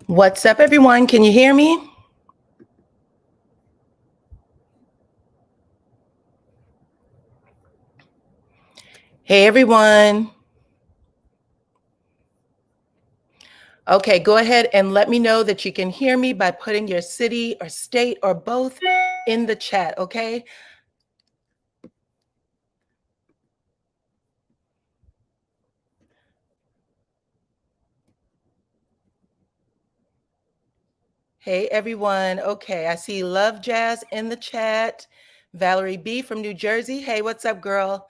What's up, everyone? Can you hear me? Hey, everyone. Okay, go ahead and let me know that you can hear me by putting your city or state or both in the chat, okay? Hey, everyone. Okay, I see Love Jazz in the chat. Valerie B. from New Jersey. Hey, what's up, girl?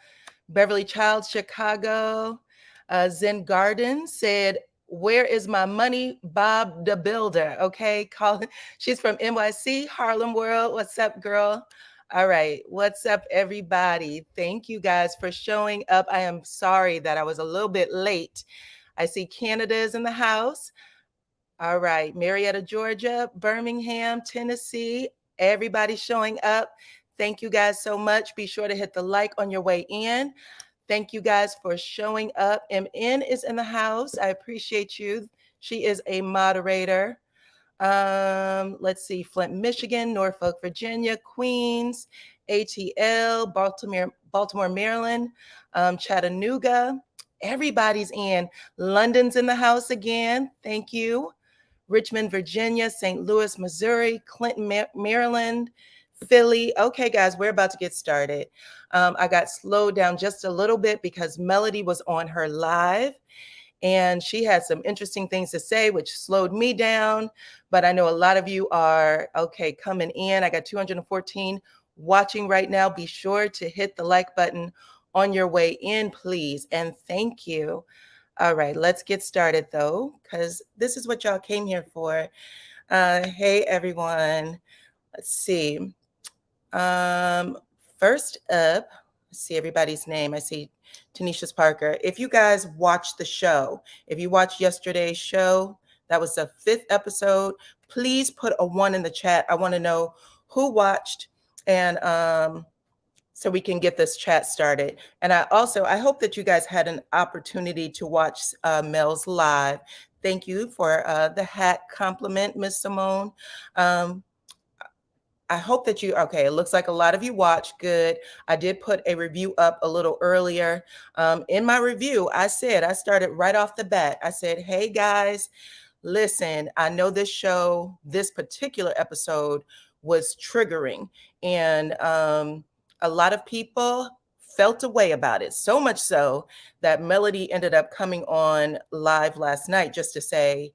Beverly Childs, Chicago. Zen Garden said, "Where is my money, Bob the Builder?" Okay, calling. She's from NYC, Harlem World. What's up, girl? All right, what's up, everybody? Thank you guys for showing up. I am sorry that I was a little bit late. I see Canada is in the house. All right, Marietta, Georgia, Birmingham, Tennessee, everybody showing up. Thank you guys so much. Be sure to hit the like on your way in. Thank you guys for showing up. MN is in the house. I appreciate you. She is a moderator. Let's see, Flint, Michigan, Norfolk, Virginia, Queens, ATL, Baltimore, Maryland, Chattanooga. Everybody's in. London's in the house again. Thank you. Richmond, Virginia, St. Louis, Missouri, Clinton, Maryland, Philly. Okay, guys, we're about to get started. I got slowed down just a little bit because Melody was on her live and she had some interesting things to say, which slowed me down. But I know a lot of you are, okay, coming in. I got 214 watching right now. Be sure to hit the like button on your way in, please. And thank you. All right, let's get started though, because this is what y'all came here for. Hey, everyone. Let's see. First up, let's see everybody's name. I see Tanisha Parker. If you guys watched the show, if you watched yesterday's show, that was the 5th episode, please put a 1 in the chat. I want to know who watched and so we can get this chat started. And I hope that you guys had an opportunity to watch Mel's live. Thank you for the hat compliment, Miss Simone. I hope that okay, it looks like a lot of you watched. Good. I did put a review up a little earlier. In my review, I started right off the bat. I said, hey guys, listen, I know this particular episode was triggering, and a lot of people felt a way about it, so much so that Melody ended up coming on live last night just to say,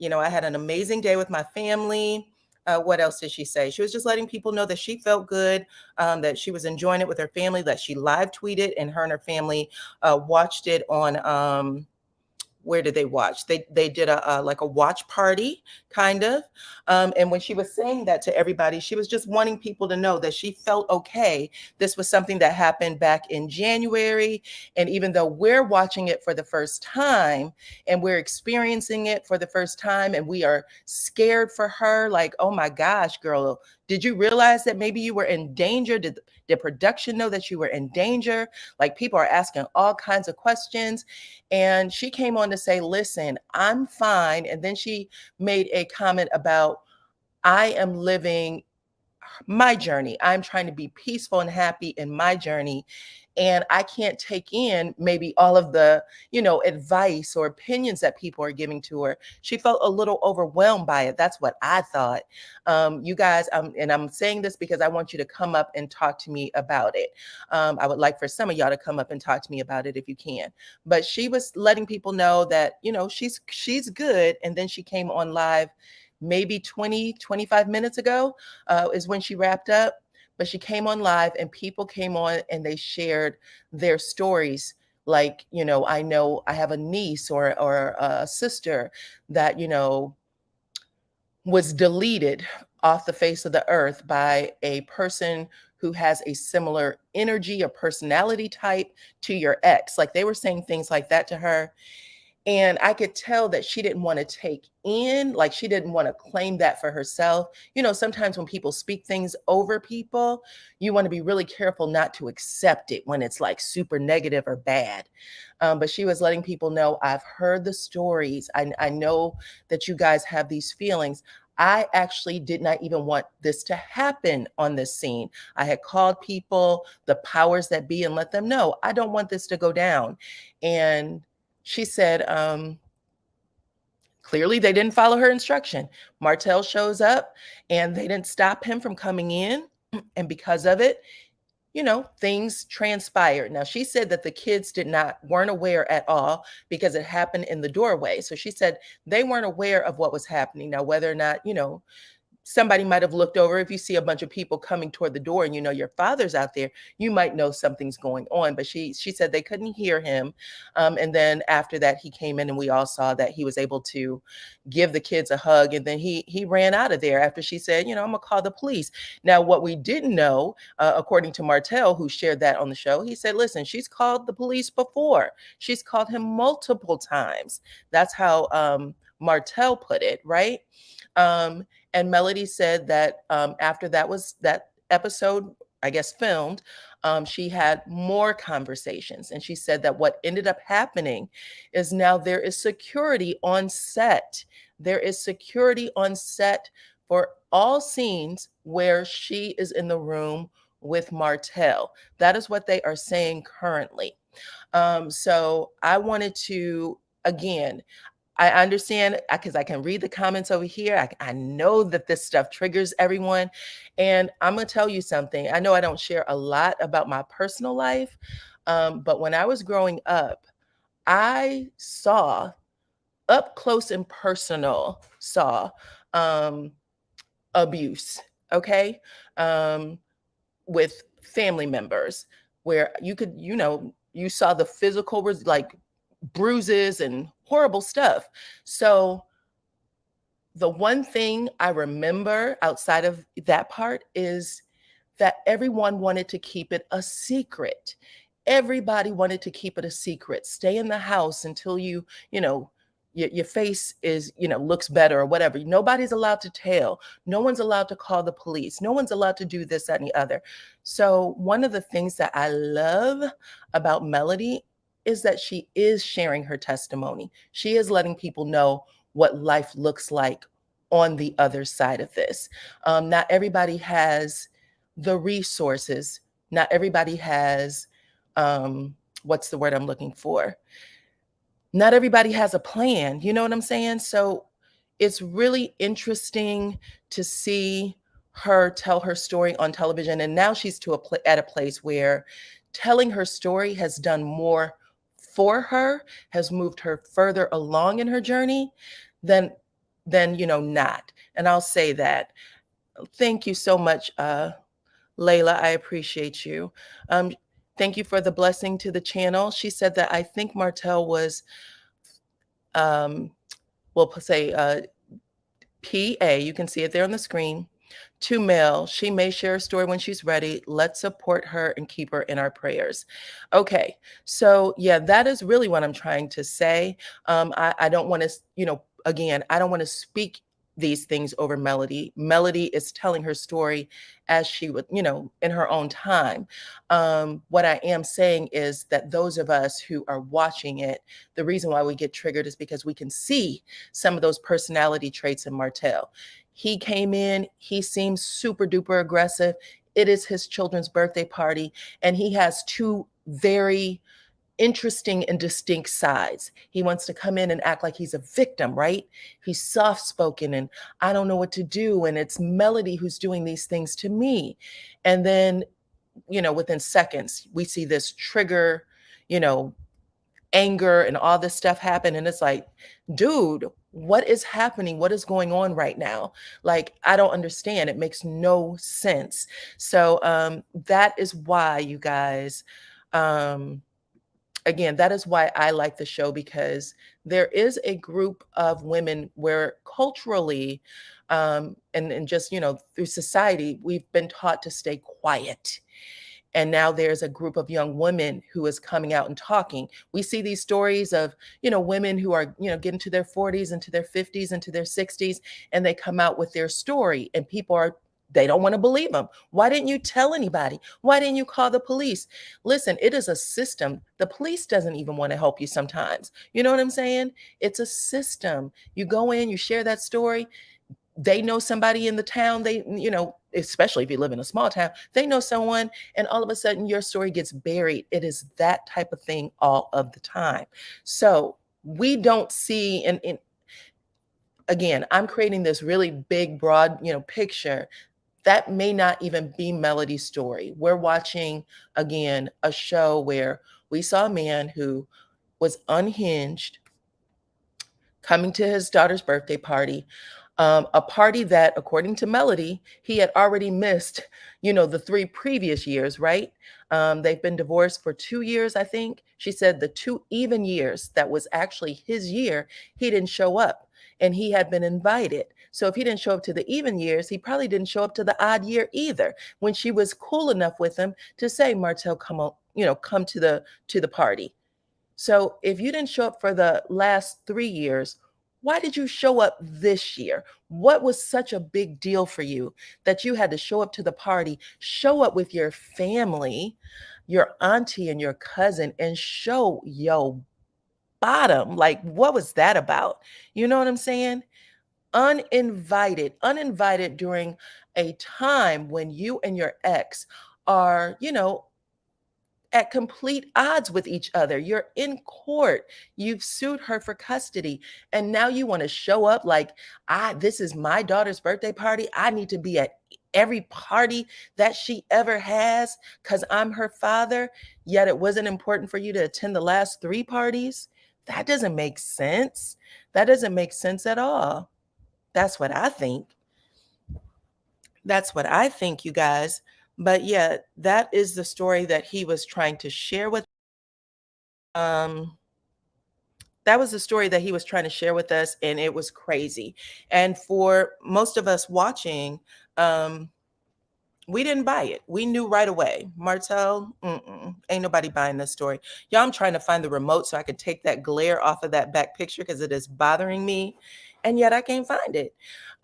I had an amazing day with my family. What else did she say? She was just letting people know that she felt good, that she was enjoying it with her family, that she live tweeted, and her family watched it on where did they watch? They did a like a watch party kind of. And when she was saying that to everybody, she was just wanting people to know that she felt okay. This was something that happened back in January. And even though we're watching it for the first time and we're experiencing it for the first time and we are scared for her, like, oh my gosh, girl, did you realize that maybe you were in danger? Did production know that you were in danger? Like, people are asking all kinds of questions. And she came on to say, listen, I'm fine. And then she made a comment about, I am living my journey. I'm trying to be peaceful and happy in my journey. And I can't take in maybe all of the, advice or opinions that people are giving to her. She felt a little overwhelmed by it. That's what I thought. You guys, and I'm saying this because I want you to come up and talk to me about it. I would like for some of y'all to come up and talk to me about it if you can. But she was letting people know that, she's good. And then she came on live maybe 20, 25 minutes ago is when she wrapped up. But she came on live and people came on and they shared their stories. Like, I know I have a niece or a sister that, was deleted off the face of the earth by a person who has a similar energy or personality type to your ex. Like, they were saying things like that to her. And I could tell that she didn't want to take in, like she didn't want to claim that for herself. You know, sometimes when people speak things over people, you want to be really careful not to accept it when it's like super negative or bad. But she was letting people know, I've heard the stories. I know that you guys have these feelings. I actually did not even want this to happen on this scene. I had called people, the powers that be, and let them know, I don't want this to go down. And she said, clearly they didn't follow her instruction. Martell shows up and they didn't stop him from coming in. And because of it, you know, things transpired. Now, she said that the kids weren't aware at all because it happened in the doorway. So she said they weren't aware of what was happening. Now, whether or not, you know, somebody might have looked over. If you see a bunch of people coming toward the door and you know your father's out there, you might know something's going on. But she said they couldn't hear him. And then after that, he came in and we all saw that he was able to give the kids a hug. And then he ran out of there after she said, you know, I'm gonna call the police. Now, what we didn't know, according to Martell, who shared that on the show, he said, listen, she's called the police before. She's called him multiple times. That's how Martell put it, right? And Melody said that after that episode, I guess, filmed, she had more conversations. And she said that what ended up happening is now there is security on set. There is security on set for all scenes where she is in the room with Martell. That is what they are saying currently. So I wanted to, again, I understand because I can read the comments over here. I know that this stuff triggers everyone. And I'm going to tell you something. I know I don't share a lot about my personal life, but when I was growing up, I saw up close and personal, saw abuse, okay, with family members where you could, you know, you saw the physical, like bruises and horrible stuff. So the one thing I remember outside of that part is that everyone wanted to keep it a secret. Everybody wanted to keep it a secret. Stay in the house until you know, your face is, you know, looks better or whatever. Nobody's allowed to tell. No one's allowed to call the police. No one's allowed to do this, that, and the other. So one of the things that I love about Melody is that she is sharing her testimony. She is letting people know what life looks like on the other side of this. Not everybody has the resources. Not everybody has, what's the word I'm looking for? Not everybody has a plan. You know what I'm saying? So it's really interesting to see her tell her story on television. And now she's at a place where telling her story has done more for her, has moved her further along in her journey than you know, not. And I'll say that. Thank you so much, Layla. I appreciate you. Thank you for the blessing to the channel. She said that I think Martell was, we'll say PA, you can see it there on the screen, to Mel. She may share a story when she's ready. Let's support her and keep her in our prayers. Okay, so yeah, that is really what I'm trying to say. I don't want to, you know, again, I don't want to speak these things over Melody. Melody is telling her story as she would, you know, in her own time. What I am saying is that those of us who are watching it, the reason why we get triggered is because we can see some of those personality traits in Martell. He came in, he seems super duper aggressive. It is his children's birthday party, and he has two very interesting and distinct sides. He wants to come in and act like he's a victim, right? He's soft-spoken and I don't know what to do. And it's Melody who's doing these things to me. And then, you know, within seconds, we see this trigger, you know, anger and all this stuff happen. And it's like, dude, what is happening? What is going on right now? Like, I don't understand. It makes no sense. So that is why, you guys, again, that is why I like the show, because there is a group of women where culturally and just, you know, through society, we've been taught to stay quiet. And now there's a group of young women who is coming out and talking. We see these stories of, women who are, getting to their 40s, into their 50s, into their 60s, and they come out with their story, and they don't want to believe them. Why didn't you tell anybody? Why didn't you call the police? Listen, it is a system. The police doesn't even want to help you sometimes. You know what I'm saying? It's a system. You go in, you share that story. They know somebody in the town, especially if you live in a small town, they know someone, and all of a sudden your story gets buried. It is that type of thing all of the time. So we don't see, and again, I'm creating this really big, broad, picture that may not even be Melody's story. We're watching, again, a show where we saw a man who was unhinged coming to his daughter's birthday party, a party that, according to Melody, he had already missed, the 3 previous years, right? They've been divorced for 2 years, I think. She said the 2 even years that was actually his year, he didn't show up, and he had been invited. So if he didn't show up to the even years, he probably didn't show up to the odd year either, when she was cool enough with him to say, Martell, come on, come to the party. So if you didn't show up for the last 3 years, why did you show up this year? What was such a big deal for you that you had to show up to the party, show up with your family, your auntie and your cousin, and show your bottom? Like, what was that about? You know what I'm saying? Uninvited during a time when you and your ex are, at complete odds with each other. You're in court. You've sued her for custody. And now you want to show up like, this is my daughter's birthday party. I need to be at every party that she ever has because I'm her father. Yet it wasn't important for you to attend the last 3 parties. That doesn't make sense. That doesn't make sense at all. That's what I think. That's what I think, you guys. But yeah, that is the story that he was trying to share with um that was the story that he was trying to share with us, and it was crazy. And for most of us watching, um we didn't buy it. We knew right away. Martell, ain't nobody buying this story. Y'all, I'm trying to find the remote so I could take that glare off of that back picture because it is bothering me. And yet I can't find it.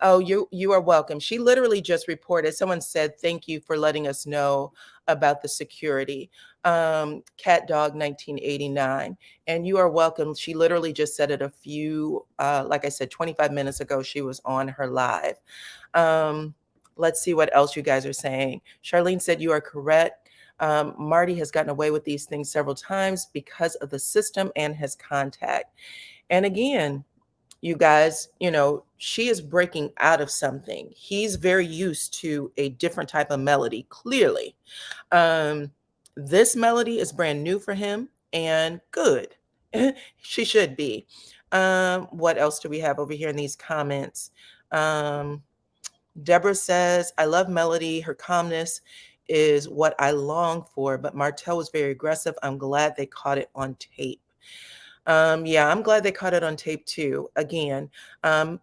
Oh, you are welcome. She literally just reported. Someone said, thank you for letting us know about the security. Cat Dog 1989. And you are welcome. She literally just said it a few, like I said, 25 minutes ago, she was on her live. Let's see what else you guys are saying. Charlene said, you are correct. Marty has gotten away with these things several times because of the system and his contact. And again, you guys, she is breaking out of something. He's very used to a different type of melody, clearly. This melody is brand new for him, and good. She should be. What else do we have over here in these comments? Deborah says, I love Melody. Her calmness is what I long for, but Martell was very aggressive. I'm glad they caught it on tape. Yeah, I'm glad they caught it on tape too. Again, I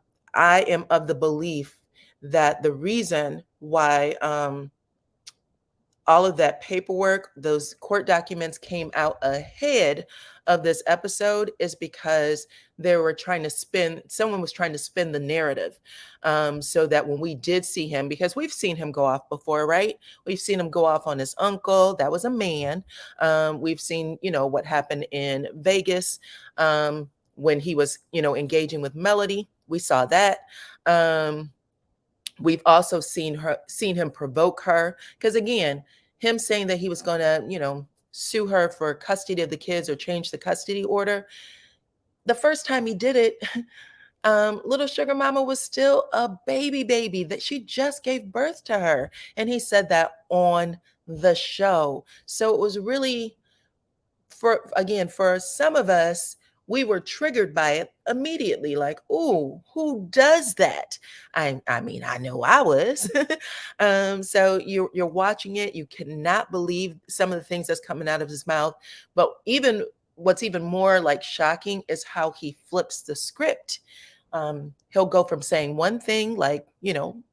am of the belief that the reason why all of that paperwork, those court documents came out ahead of this episode is because someone was trying to spin the narrative, so that when we did see him, because we've seen him go off before, right? We've seen him go off on his uncle. That was a man. We've seen, what happened in Vegas when he was, engaging with Melody. We saw that. We've also seen him provoke her, because again, him saying that he was going to, sue her for custody of the kids or change the custody order. The first time he did it, little sugar mama was still a baby that she just gave birth to her. And he said that on the show. So it was really, for some of us, we were triggered by it immediately, like, "Ooh, who does that?" I mean, I know I was. So you're watching it, you cannot believe some of the things that's coming out of his mouth. But what's even more like shocking is how he flips the script. He'll go from saying one thing, like, I'm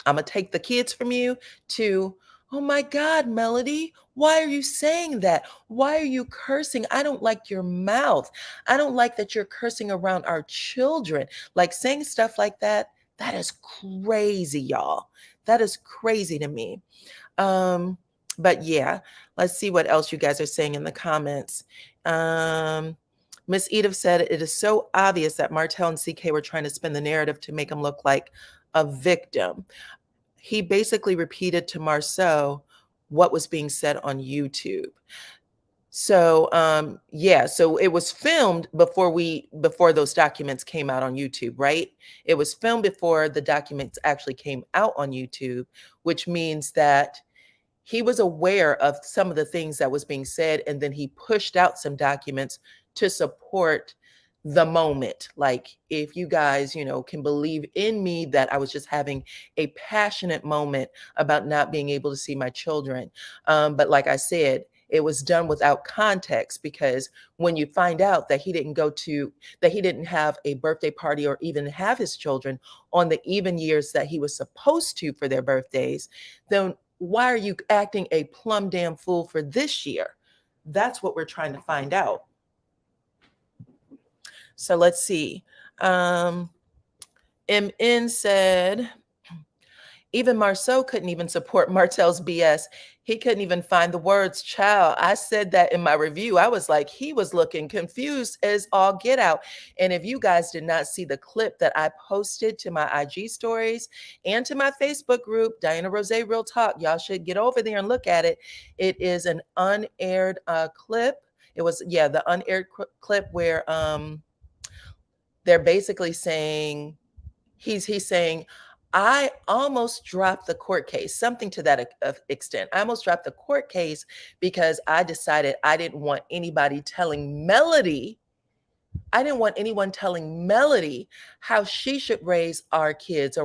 gonna take the kids from you, to, Oh my God, Melody, why are you saying that? Why are you cursing? I don't like your mouth. I don't like that you're cursing around our children. Like saying stuff like that, that is crazy, y'all. That is crazy to me. Um, but yeah, let's see what else you guys are saying in the comments. Miss Edith said it is so obvious that Martell and CK were trying to spin the narrative to make him look like a victim. He basically repeated to Marceau what was being said on YouTube. So yeah, so it was filmed before those documents came out on YouTube, right? It was filmed before the documents actually came out on YouTube, which means that he was aware of some of the things that was being said, and then he pushed out some documents to support the moment. Like, if you guys, can believe in me that I was just having a passionate moment about not being able to see my children. But like I said, it was done without context, because when you find out that he didn't have a birthday party or even have his children on the even years that he was supposed to for their birthdays, then why are you acting a plumb damn fool for this year? That's what we're trying to find out. So let's see. MN said, even Marceau couldn't even support Martell's BS. He couldn't even find the words. Child, I said that in my review. I was like, he was looking confused as all get out. And if you guys did not see the clip that I posted to my IG stories and to my Facebook group, DyanaRozay Real Talk, y'all should get over there and look at it. It is an unaired clip. It was, yeah, the unaired clip where they're basically saying, he's saying, I almost dropped the court case, something to that extent. I almost dropped the court case because I decided I didn't want anybody telling Melody, I didn't want anyone telling Melody how she should raise our kids.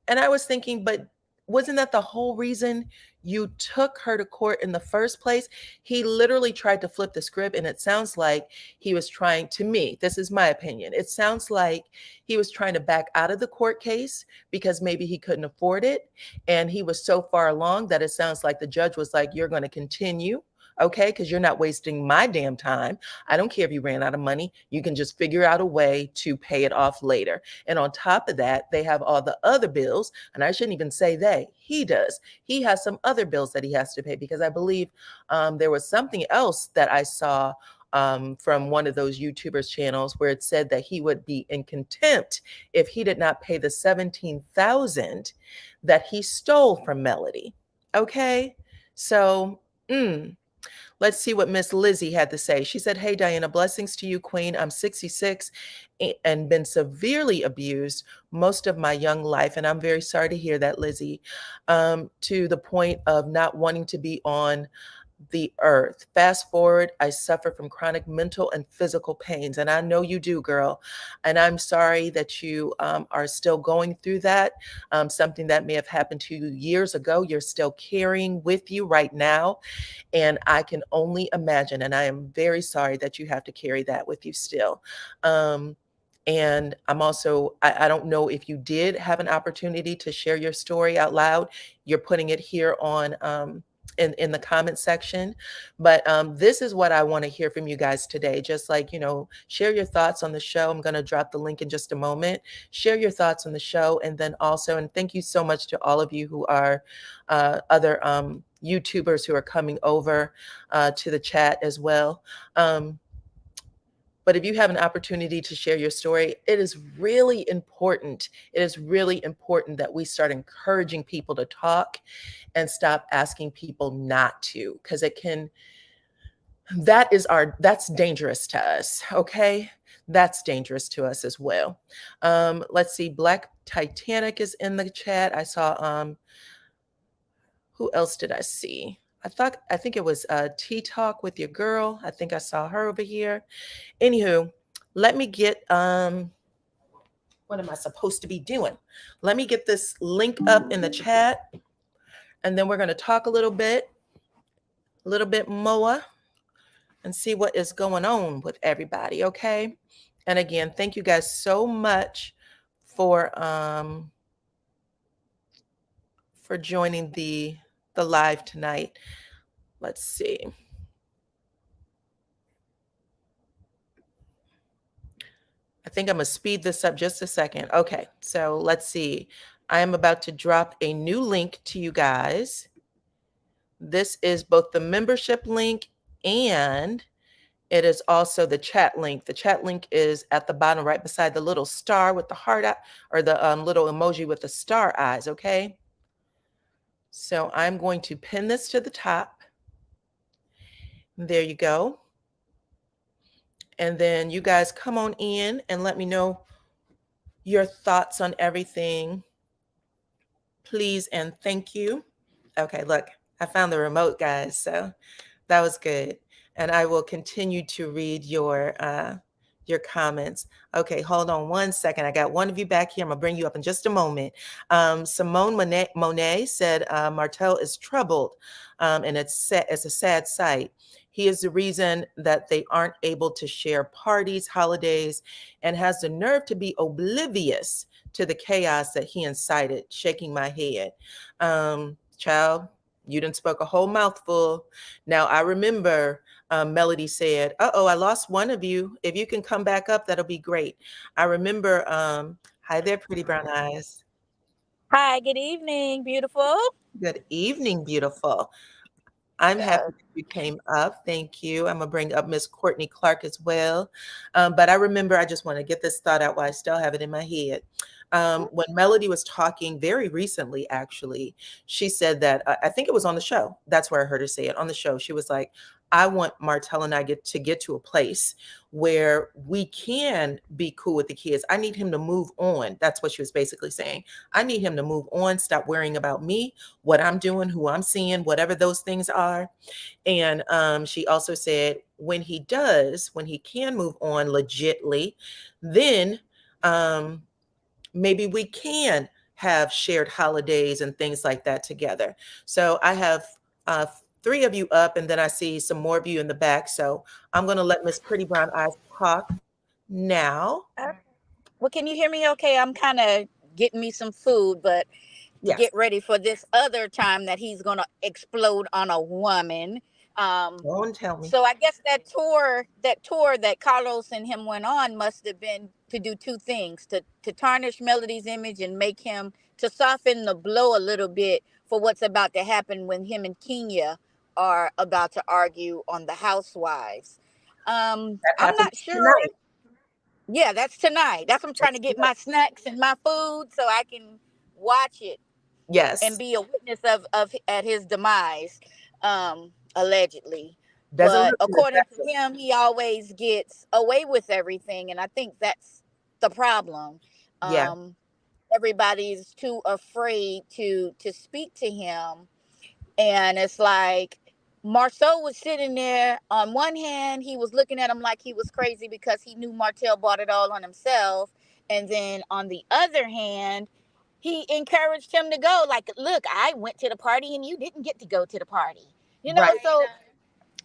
And I was thinking, but wasn't that the whole reason you took her to court in the first place? He literally tried to flip the script, and it sounds like he was trying, to me, this is my opinion, it sounds like he was trying to back out of the court case because maybe he couldn't afford it. And he was so far along that it sounds like the judge was like, you're going to continue. Okay, because you're not wasting my damn time. I don't care if you ran out of money. You can just figure out a way to pay it off later. And on top of that, they have all the other bills. And I shouldn't even say he does. He has some other bills that he has to pay, because I believe there was something else that I saw from one of those YouTubers' channels where it said that he would be in contempt if he did not pay the $17,000 that he stole from Melody. Okay, so let's see what Miss Lizzie had to say. She said, hey, Dyana, blessings to you, Queen. I'm 66 and been severely abused most of my young life. And I'm very sorry to hear that, Lizzie, to the point of not wanting to be on the earth. Fast forward, I suffer from chronic mental and physical pains. And I know you do, girl. And I'm sorry that you are still going through that. Something that may have happened to you years ago, you're still carrying with you right now. And I can only imagine, and I am very sorry that you have to carry that with you still. And I'm also, I don't know if you did have an opportunity to share your story out loud. You're putting it here on in the comment section. But this is what I want to hear from you guys today. Just like, share your thoughts on the show. I'm going to drop the link in just a moment. Share your thoughts on the show. And then also, and thank you so much to all of you who are other YouTubers who are coming over to the chat as well. But if you have an opportunity to share your story, it is really important. It is really important that we start encouraging people to talk and stop asking people not to, because that's dangerous to us. Okay. That's dangerous to us as well. Let's see. Black Titanic is in the chat. I saw, who else did I see? I think it was Tea Talk with your girl. I think I saw her over here. Anywho, let me get, what am I supposed to be doing? Let me get this link up in the chat, and then we're going to talk a little bit more and see what is going on with everybody. Okay. And again, thank you guys so much for joining the the live tonight. Let's see. I think I'm going to speed this up just a second. Okay, so let's see. I am about to drop a new link to you guys. This is both the membership link and it is also the chat link. The chat link is at the bottom right beside the little star with the heart eye, or the little emoji with the star eyes, okay? So I'm going to pin this to the top. There you go. And then you guys come on in and let me know your thoughts on everything, please and thank you. Okay, look, I found the remote, guys, so that was good. And I will continue to read your comments. Okay, hold on one second. I got one of you back here. I'm gonna bring you up in just a moment. Simone Monet said Martel is troubled, and it's a sad sight. He is the reason that they aren't able to share parties, holidays, and has the nerve to be oblivious to the chaos that he incited. Shaking my head. Child, you done spoke a whole mouthful. Now, I remember Melody said, uh-oh, I lost one of you. If you can come back up, that'll be great. I remember, hi there, pretty brown eyes. Hi, good evening, beautiful. Good evening, beautiful. I'm happy that you came up. Thank you. I'm going to bring up Miss Courtney Clark as well. But I remember, I just want to get this thought out while I still have it in my head. When Melody was talking very recently, actually, she said that, I think it was on the show. That's where I heard her say it on the show. She was like, I want Martel and I get to a place where we can be cool with the kids. I need him to move on. That's what she was basically saying. I need him to move on, stop worrying about me, what I'm doing, who I'm seeing, whatever those things are. And she also said when he can move on legitly, then maybe we can have shared holidays and things like that together. So I have 3 of you up, and then I see some more of you in the back. So I'm going to let Miss Pretty Brown Eyes talk now. Well, can you hear me okay? I'm kind of getting me some food, but to Yes. get ready for this other time that he's going to explode on a woman. Don't tell me. So I guess that tour that Carlos and him went on must have been to do 2 things, to tarnish Melody's image and make him, to soften the blow a little bit for what's about to happen when him and Kenya are about to argue on the Housewives. I'm not sure. Tonight. Yeah, that's tonight. That's I'm trying to get my snacks and my food so I can watch it. Yes. And be a witness of at his demise, allegedly. Doesn't But according to him, he always gets away with everything, and I think that's the problem. Yeah. Everybody's too afraid to speak to him, and it's like Marceau was sitting there. On one hand, he was looking at him like he was crazy because he knew Martel bought it all on himself, and then on the other hand, he encouraged him to go. Like, look, I went to the party and you didn't get to go to the party. You know, Right.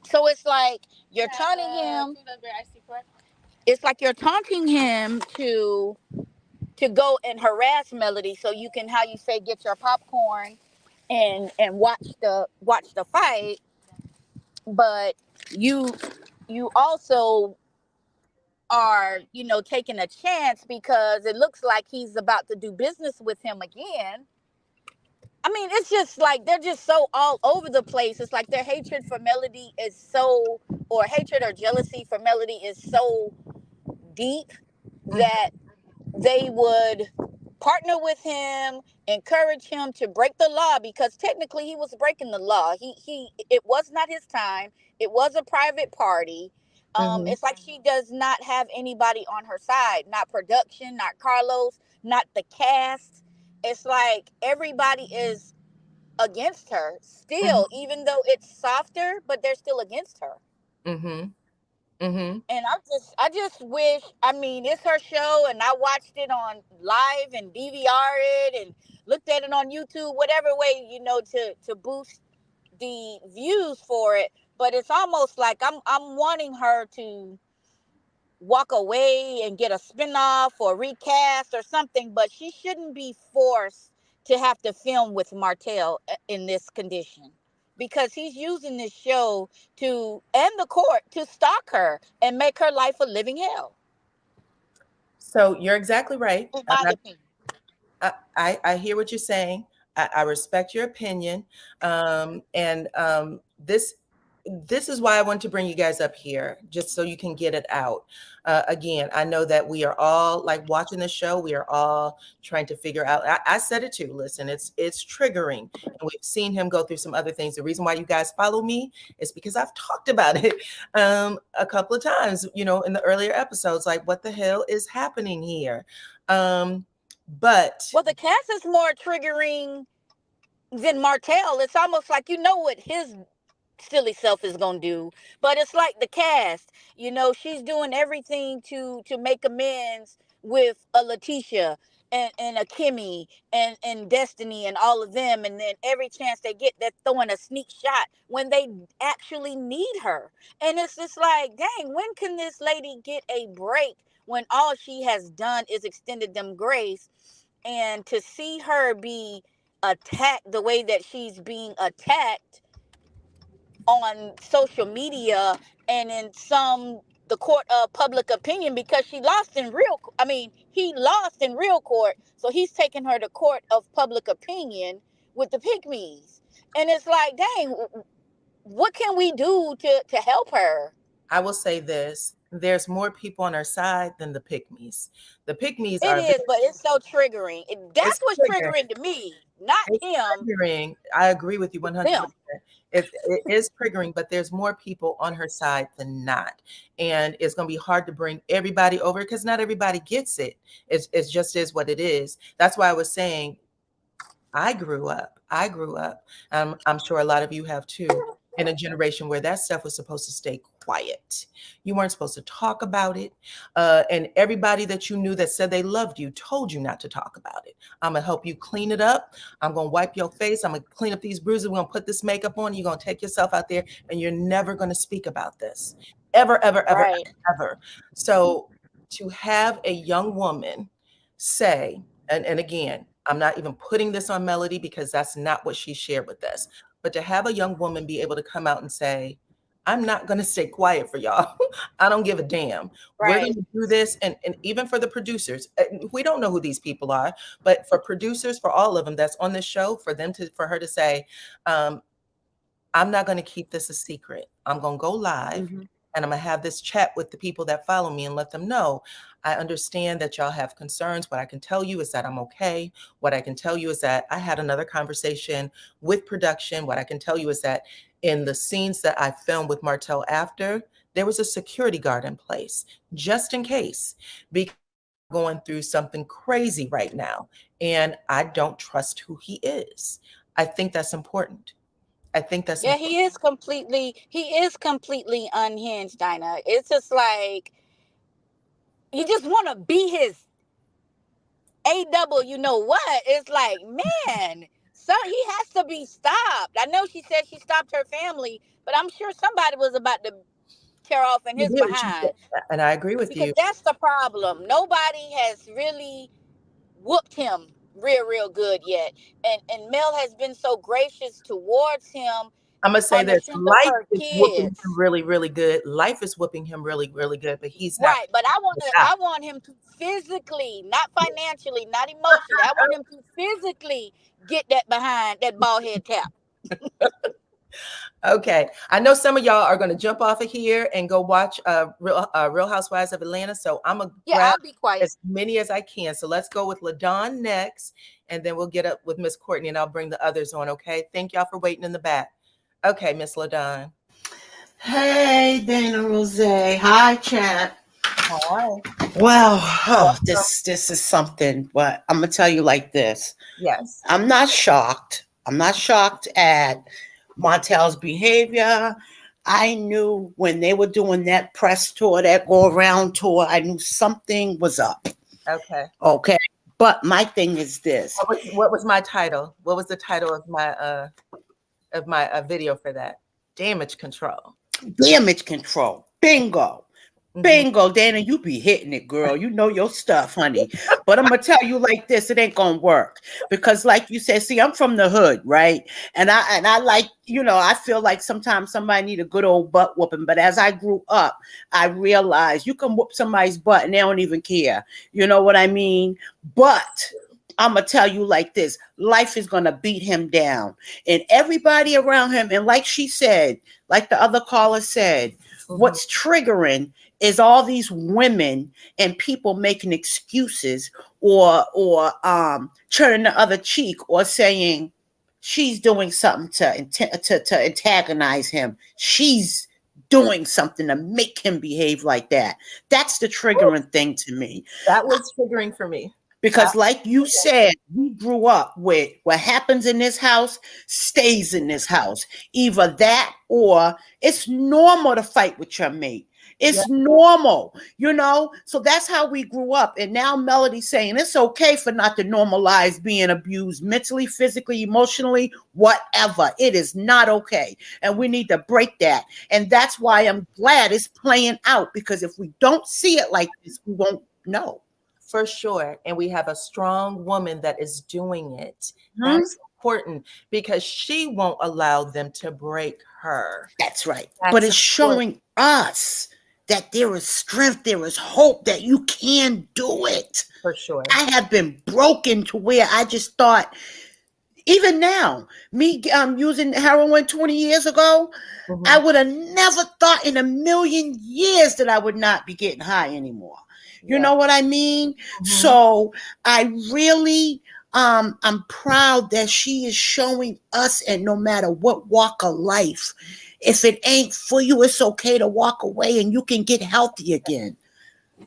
so it's like you're taunting him. It's like you're taunting him to go and harass Melody so you can, how you say, get your popcorn and watch the fight. But you also are, taking a chance because it looks like he's about to do business with him again. I mean, it's just like they're just so all over the place. It's like their hatred for Melody is so, or hatred or jealousy for Melody is so deep that they would partner with him, encourage him to break the law, because technically he was breaking the law. It was not his time. It was a private party. It's like she does not have anybody on her side, not production, not Carlos, not the cast. It's like everybody is against her still, even though it's softer, but they're still against her. And I just wish, I mean, it's her show and I watched it on live and DVR it and looked at it on YouTube, whatever way, to boost the views for it. But it's almost like I'm wanting her to walk away and get a spinoff or recast or something, but she shouldn't be forced to have to film with Martel in this condition, because he's using this show to, and the court, to stalk her and make her life a living hell. So you're exactly right. In my opinion. I hear what you're saying. I respect your opinion. And this is why I want to bring you guys up here, just so you can get it out. Again, I know that we are all like watching the show. We are all trying to figure out. I said it too. Listen, it's triggering, and we've seen him go through some other things. The reason why you guys follow me is because I've talked about it a couple of times, you know, in the earlier episodes. Like, what the hell is happening here? But well, the cast is more triggering than Martel. It's almost like, you know what his silly self is gonna do, but it's like the cast, you know, she's doing everything to make amends with a Letitia and a Kimmy and Destiny and all of them, and then every chance they get, they're throwing a sneak shot when they actually need her. And it's just like, dang, when can this lady get a break when all she has done is extended them grace? And to see her be attacked the way that she's being attacked on social media and in the court of public opinion, because he lost in real court, so he's taking her to court of public opinion with the pygmies. And it's like, dang, what can we do to help her? I will say this: there's more people on her side than the pygmies. The pygmies it are is, but it's so triggering. That's it's what's triggering to me, not it's him. triggering. I agree with you 100%. Them. It is triggering, but there's more people on her side than not. And it's going to be hard to bring everybody over because not everybody gets it. It's just is what it is. That's why I was saying I grew up. I'm sure a lot of you have too, in a generation where that stuff was supposed to stay quiet. You weren't supposed to talk about it. And everybody that you knew that said they loved you told you not to talk about it. I'm going to help you clean it up. I'm going to wipe your face. I'm going to clean up these bruises. We're going to put this makeup on. You're going to take yourself out there and you're never going to speak about this. Ever, ever, ever, Right. ever. So to have a young woman say, and again, I'm not even putting this on Melody because that's not what she shared with us. But to have a young woman be able to come out and say, I'm not going to stay quiet for y'all. I don't give a damn. Right. We're going to do this. And even for the producers, we don't know who these people are, but for producers, for all of them that's on this show, for her to say, I'm not going to keep this a secret. I'm going to go live. Mm-hmm. And I'm going to have this chat with the people that follow me and let them know, I understand that y'all have concerns. What I can tell you is that I'm okay. What I can tell you is that I had another conversation with production. What I can tell you is that in the scenes that I filmed with Martel after, there was a security guard in place, just in case, because I'm going through something crazy right now. And I don't trust who he is. I think that's important. Yeah, he is completely unhinged, Dyana. It's just like, you just want to be his you know what? It's like, man, so he has to be stopped. I know she said she stopped her family, but I'm sure somebody was about to tear off in his behind. And I agree with you. Because that's the problem. Nobody has really whooped him real good yet. And Mel has been so gracious towards him. I'm going to say this, life is whooping him really, really good. Life is whooping him really, really good, but he's not. Right, but I want him to physically, not financially, not emotionally. I want him to physically get that behind that bald head tap. Okay. I know some of y'all are going to jump off of here and go watch Real Housewives of Atlanta. So I'm going to grab I'll be quiet. as many as I can. So let's go with LaDawn next, and then we'll get up with Miss Courtney, and I'll bring the others on, okay? Thank y'all for waiting in the back. Okay, Miss LaDawn. Hey, DyanaRozay. Hi, chat. Hi. Well, this is something, but I'm going to tell you like this. Yes. I'm not shocked. I'm not shocked at Martell's behavior. I knew when they were doing that press tour, that go-around tour, I knew something was up. Okay. Okay. But my thing is this. What was my title? What was the title of my video for that? Damage control. Damage control. Bingo. Mhm. Bingo, Dana, you be hitting it, girl. You know your stuff, honey. But I'm gonna tell you like this, it ain't gonna work. Because like you said, see, I'm from the hood, right? And I like, I feel like sometimes somebody need a good old butt whooping. But as I grew up, I realized you can whoop somebody's butt and they don't even care. You know what I mean? But I'm gonna tell you like this, life is gonna beat him down. And everybody around him, and like she said, like the other caller said, Mhm. what's triggering is all these women and people making excuses or turning the other cheek or saying she's doing something to antagonize him. She's doing something to make him behave like that. That's the triggering thing to me. That was triggering for me. Because, like you said, we grew up with what happens in this house stays in this house. Either that or it's normal to fight with your mate. Yeah, It's normal, So that's how we grew up. And now Melody's saying it's okay for not to normalize being abused mentally, physically, emotionally, whatever. It is not okay. And we need to break that. And that's why I'm glad it's playing out, because if we don't see it like this, we won't know. for sure. And we have a strong woman that is doing it. Hmm? That's important because she won't allow them to break her. That's right. That's But it's important. showing us that there is strength, there is hope, that you can do it. For sure. I have been broken to where I just thought, even now, me using heroin 20 years ago, Mhm. I would have never thought in a million years that I would not be getting high anymore. You Yeah. know what I mean? Mhm. So I really, I'm proud that she is showing us, and no matter what walk of life, if it ain't for you, it's okay to walk away and you can get healthy again.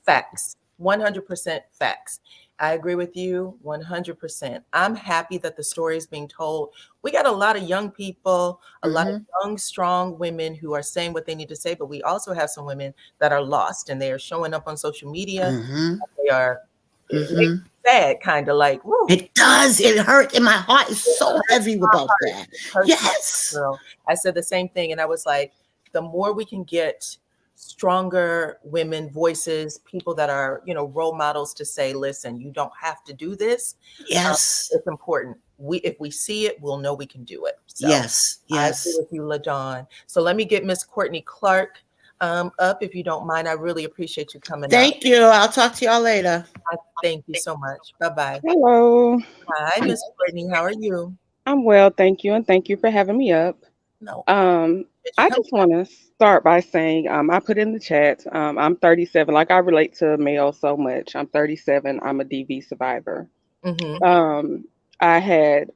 Facts. 100% facts. I agree with you 100%. I'm happy that the story is being told. We got a lot of young people, a lot of Mhm. young, strong women who are saying what they need to say, but we also have some women that are lost and they are showing up on social media. Mhm. They are, it makes Mhm. me sad, kind of like, woo, It does. It hurt, and my heart is it so hurts heavy my about heart. that. It hurts my heart, Yes. girl. I said the same thing, and I was like, the more we can get stronger women voices, people that are, role models to say, listen, you don't have to do this. Um, Yes. it's important. If we see it, we'll know we can do it. So Yes. I agree Yes. with you, LaDawn. So let me get Miss Courtney Clark up, if you don't mind. I really appreciate you coming up. Thank you. I'll talk to y'all later. I thank you so much. Bye bye. Hello. Hi, Miss Courtney. How are you? I'm well, thank you, and thank you for having me up. No, did you I come? just want to start by saying, I put in the chat, I'm 37. Like, I relate to males so much. I'm 37. I'm a DV survivor. Mm-hmm. Um, I had,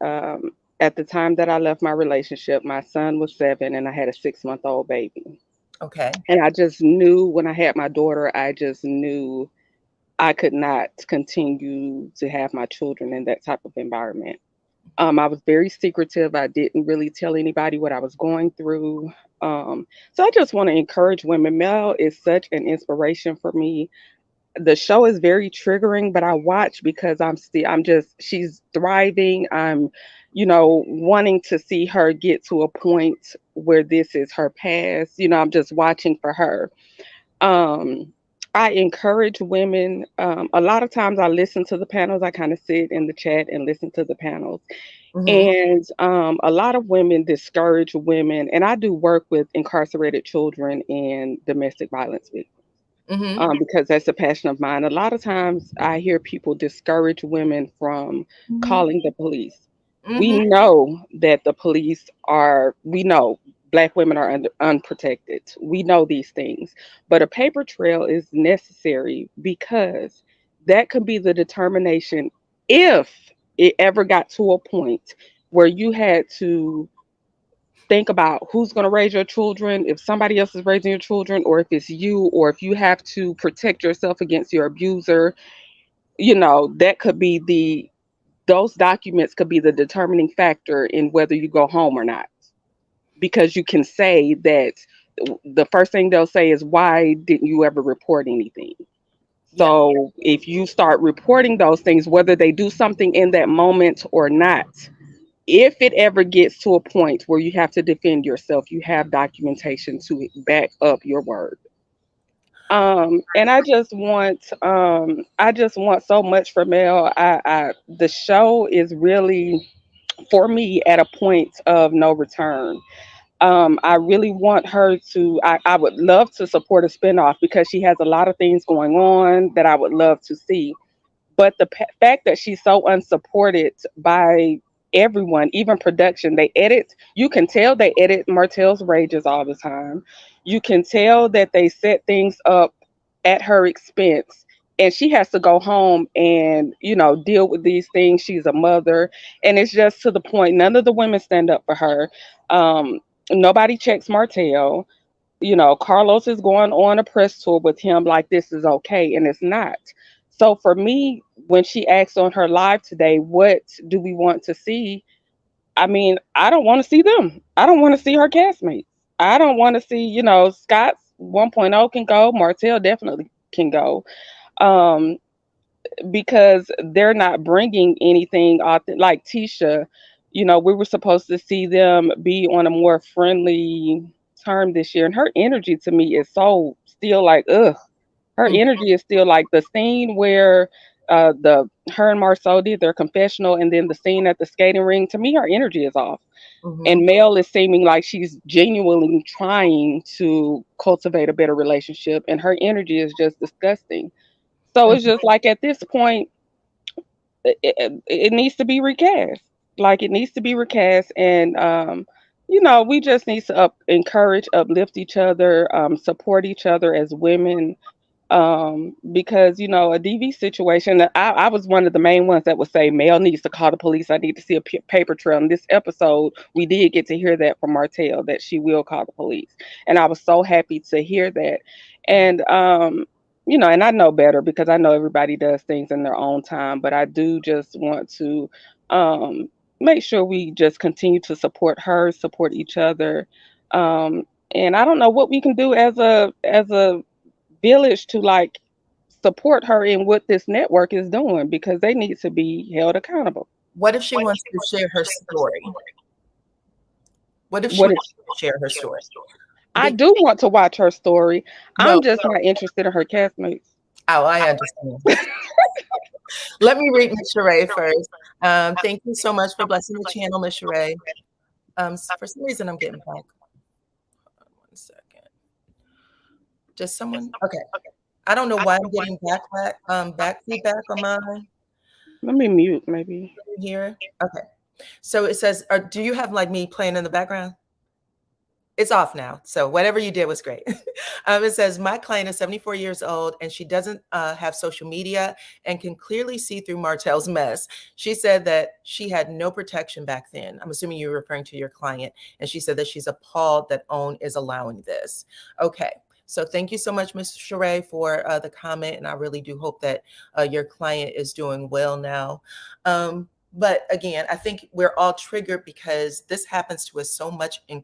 at the time that I left my relationship, my son was 7, and I had a 6-month-old baby. Okay. And I just knew when I had my daughter, I just knew I could not continue to have my children in that type of environment. I was very secretive. I didn't really tell anybody what I was going through. So I just want to encourage women. Mel is such an inspiration for me. The show is very triggering, but I watch because she's thriving. I'm, wanting to see her get to a point where this is her past. I'm just watching for her. Um, I encourage women. A lot of times I listen to the panels. I kind of sit in the chat and listen to the panels. Mm-hmm. And a lot of women discourage women, and I do work with incarcerated children and domestic violence victims Mm-hmm. because that's a passion of mine. A lot of times I hear people discourage women from calling the police. Mm-hmm. We know that we know Black women are unprotected. We know these things, but a paper trail is necessary because that could be the determination if it ever got to a point where you had to think about who's going to raise your children, if somebody else is raising your children, or if it's you, or if you have to protect yourself against your abuser. That could be those documents could be the determining factor in whether you go home or not, because you can say that the first thing they'll say is, why didn't you ever report anything? Yeah. So if you start reporting those things, whether they do something in that moment or not, if it ever gets to a point where you have to defend yourself, you have documentation to back up your word. And I just want so much for Mel. The show is really for me at a point of no return. I really want her to, I would love to support a spinoff because she has a lot of things going on that I would love to see. But the fact that she's so unsupported by everyone, even production, they edit, you can tell they edit Martell's rages all the time. You can tell that they set things up at her expense. And she has to go home and, deal with these things. She's a mother. And it's just to the point, none of the women stand up for her. Um, Nobody checks Martell. Carlos is going on a press tour with him like this is okay, and it's not. So for me, when she asked on her live today, what do we want to see? I mean, I don't want to see them. I don't want to see her castmates. I don't want to see, Scott's 1.0 can go. Martell definitely can go. Um, because they're not bringing anything like Tisha. We were supposed to see them be on a more friendly term this year, and her energy to me is so still like ugh. Her Mhm. energy is still like the scene where the her and Marceau did their confessional, and then the scene at the skating ring. To me, her energy is off, Mhm. and Mel is seeming like she's genuinely trying to cultivate a better relationship, and her energy is just disgusting. So it's just like at this point, it needs to be recast. Like it needs to be recast, and we just need to encourage, uplift each other, support each other as women, because a DV situation. I was one of the main ones that would say Mel needs to call the police. I need to see a paper trail. In this episode, we did get to hear that from Martell that she will call the police, and I was so happy to hear that. And and I know better because I know everybody does things in their own time, but I do just want to um, make sure we just continue to support her, support each other. Um, and I don't know what we can do as a village to like support her in what this network is doing because they need to be held accountable. What if she wants to share her story? What if she What wants is to share her story? I Be- do want to watch her story. no, I'm just not interested in her castmates. oh, I understand. Let me read Miss Sheree first. Thank you so much for blessing the channel, Miss Sheree. For some reason, I'm getting back. Hold on 1 second. Just someone? Okay. I don't know why I'm getting back feedback on mine Let me mute maybe. here. Okay. So it says, do you have like me playing in the background? It's off now. So whatever you did was great. It says, my client is 74 years old and she doesn't have social media and can clearly see through Martell's mess. She said that she had no protection back then. I'm assuming you're referring to your client. And she said that she's appalled that OWN is allowing this. Okay. So thank you so much, Ms. Sheree, for the comment. And I really do hope that your client is doing well now. But again, I think we're all triggered because this happens to us so much in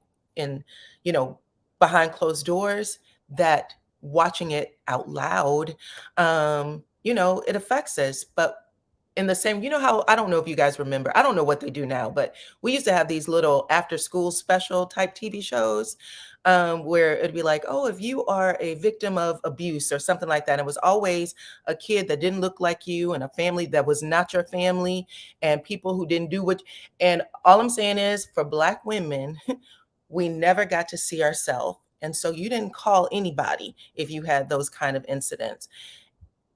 behind closed doors that watching it out loud, it affects us. But in the same, how, I don't know if you guys remember, I don't know what they do now, but we used to have these little after school special type TV shows, where it'd be like, oh, if you are a victim of abuse or something like that. It was always a kid that didn't look like you and a family that was not your family and people who didn't do what, and all I'm saying is for Black women, we never got to see ourselves. And so you didn't call anybody if you had those kind of incidents.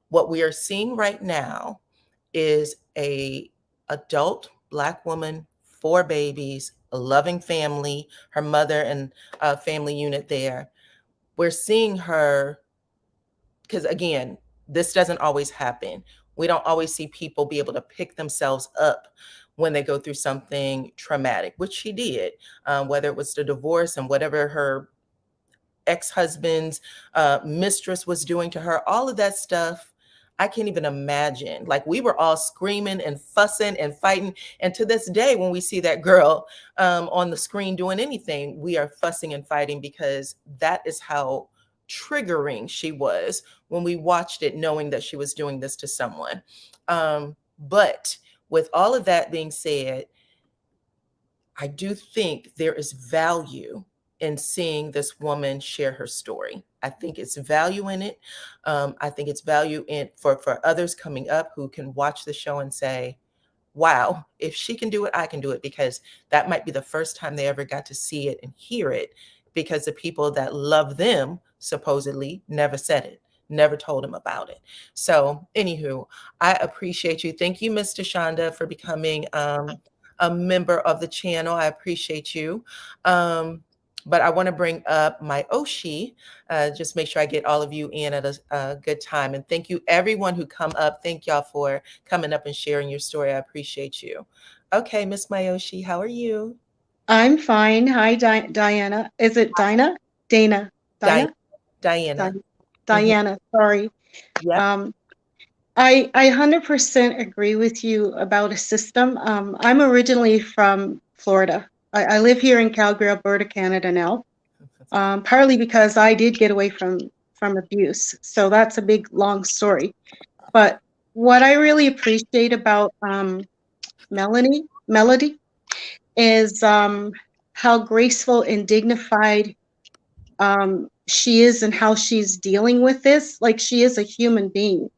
What we are seeing right now is a adult Black woman, 4 babies, a loving family, her mother and family unit there. We're seeing her, because again, this doesn't always happen. We don't always see people be able to pick themselves up when they go through something traumatic, which she did, whether it was the divorce and whatever her ex-husband's mistress was doing to her, all of that stuff. I can't even imagine. Like we were all screaming and fussing and fighting. And to this day, when we see that girl on the screen doing anything, we are fussing and fighting because that is how triggering she was when we watched it, knowing that she was doing this to someone. But with all of that being said, I do think there is value in seeing this woman share her story. I think it's value in it. I think it's value in for others coming up who can watch the show and say, wow, if she can do it, I can do it, because that might be the first time they ever got to see it and hear it, because the people that love them supposedly never said it, never told them about it. So anywho, I appreciate you. Thank you, Mr. Shonda, for becoming a member of the channel. I appreciate you. But I want to bring up my Oshi, just make sure I get all of you in at a good time. And thank you, everyone who come up. Thank y'all for coming up and sharing your story. I appreciate you. Okay, Miss Mayoshi, how are you? I'm fine. Hi, Diana. Is it Dinah? Dana? Dinah? Diana. Diana, sorry. Yep. I 100% agree with you about a system. I'm originally from Florida. I live here in Calgary, Alberta, Canada now, partly because I did get away from abuse. So that's a big, long story. But what I really appreciate about Melody is how graceful and dignified she is and how she's dealing with this. Like, she is a human being.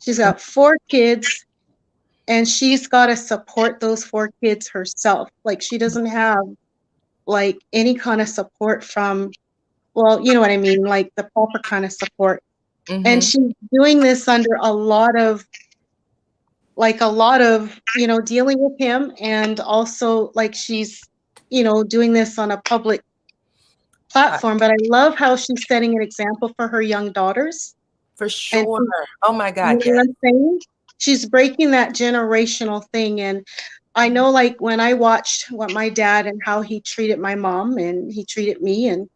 She's got 4 kids, and she's got to support those 4 kids herself. Like, she doesn't have like any kind of support from, well, you know what I mean, like the proper kind of support. And she's doing this under a lot of, you know, dealing with him, and also like she's, you know, doing this on a public platform. But I love how she's setting an example for her young daughters. For sure. Oh my God. You know what I'm saying? She's breaking that generational thing. And I know, like, when I watched what my dad and how he treated my mom and he treated me, and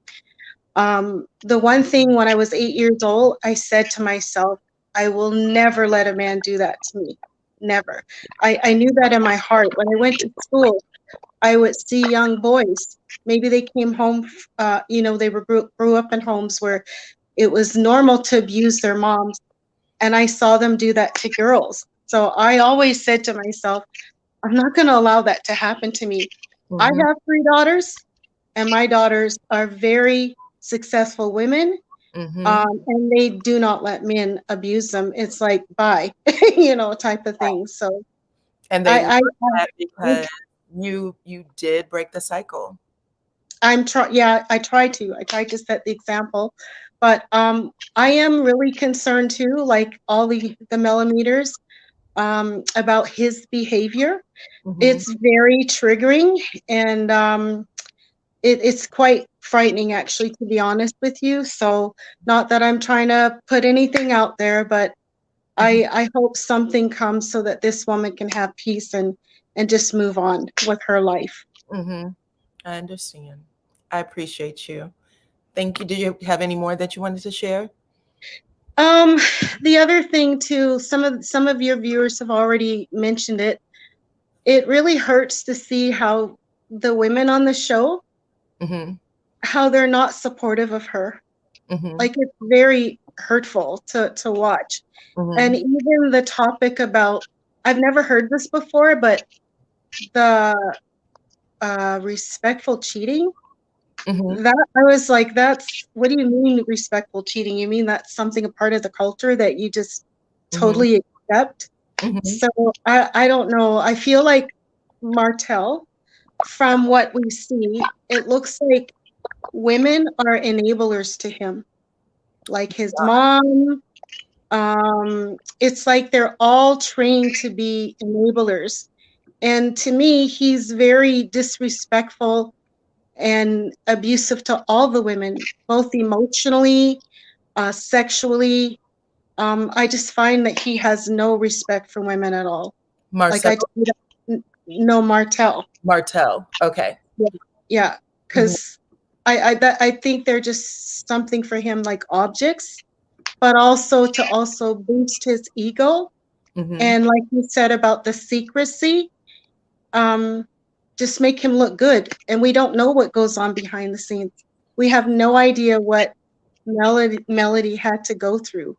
the one thing when I was 8 years old, I said to myself, I will never let a man do that to me. Never. I knew that in my heart. When I went to school, I would see young boys. Maybe they came home, you know, they were grew up in homes where it was normal to abuse their moms. And I saw them do that to girls. So I always said to myself, I'm not going to allow that to happen to me. I have 3 daughters, and my daughters are very successful women. And they do not let men abuse them. It's like, bye, you know, type of thing. So, and they I because you did break the cycle. Yeah, I try to set the example, but I am really concerned too, like all the millimeters, about his behavior. It's very triggering, and it's quite frightening, actually, to be honest with you. So, not that I'm trying to put anything out there, but I hope something comes so that this woman can have peace and just move on with her life. I understand. I appreciate you. Thank you. Did you have any more that you wanted to share? The other thing too, some of your viewers have already mentioned it. It really hurts to see how the women on the show, how they're not supportive of her. Like, it's very hurtful to watch. And even the topic about, I've never heard this before, but the respectful cheating. That, I was like, that's, what do you mean respectful cheating? You mean that's something, a part of the culture that you just totally accept? So I don't know. I feel like Martel, from what we see, it looks like women are enablers to him, like his mom. It's like they're all trained to be enablers. And to me, he's very disrespectful and abusive to all the women, both emotionally, sexually. I just find that he has no respect for women at all. Marcel? Like, no, Martel. Martel. Okay. Yeah, because I think they're just something for him, like objects, but also to boost his ego. And like you said about the secrecy, just make him look good. And we don't know what goes on behind the scenes. We have no idea what Melody had to go through,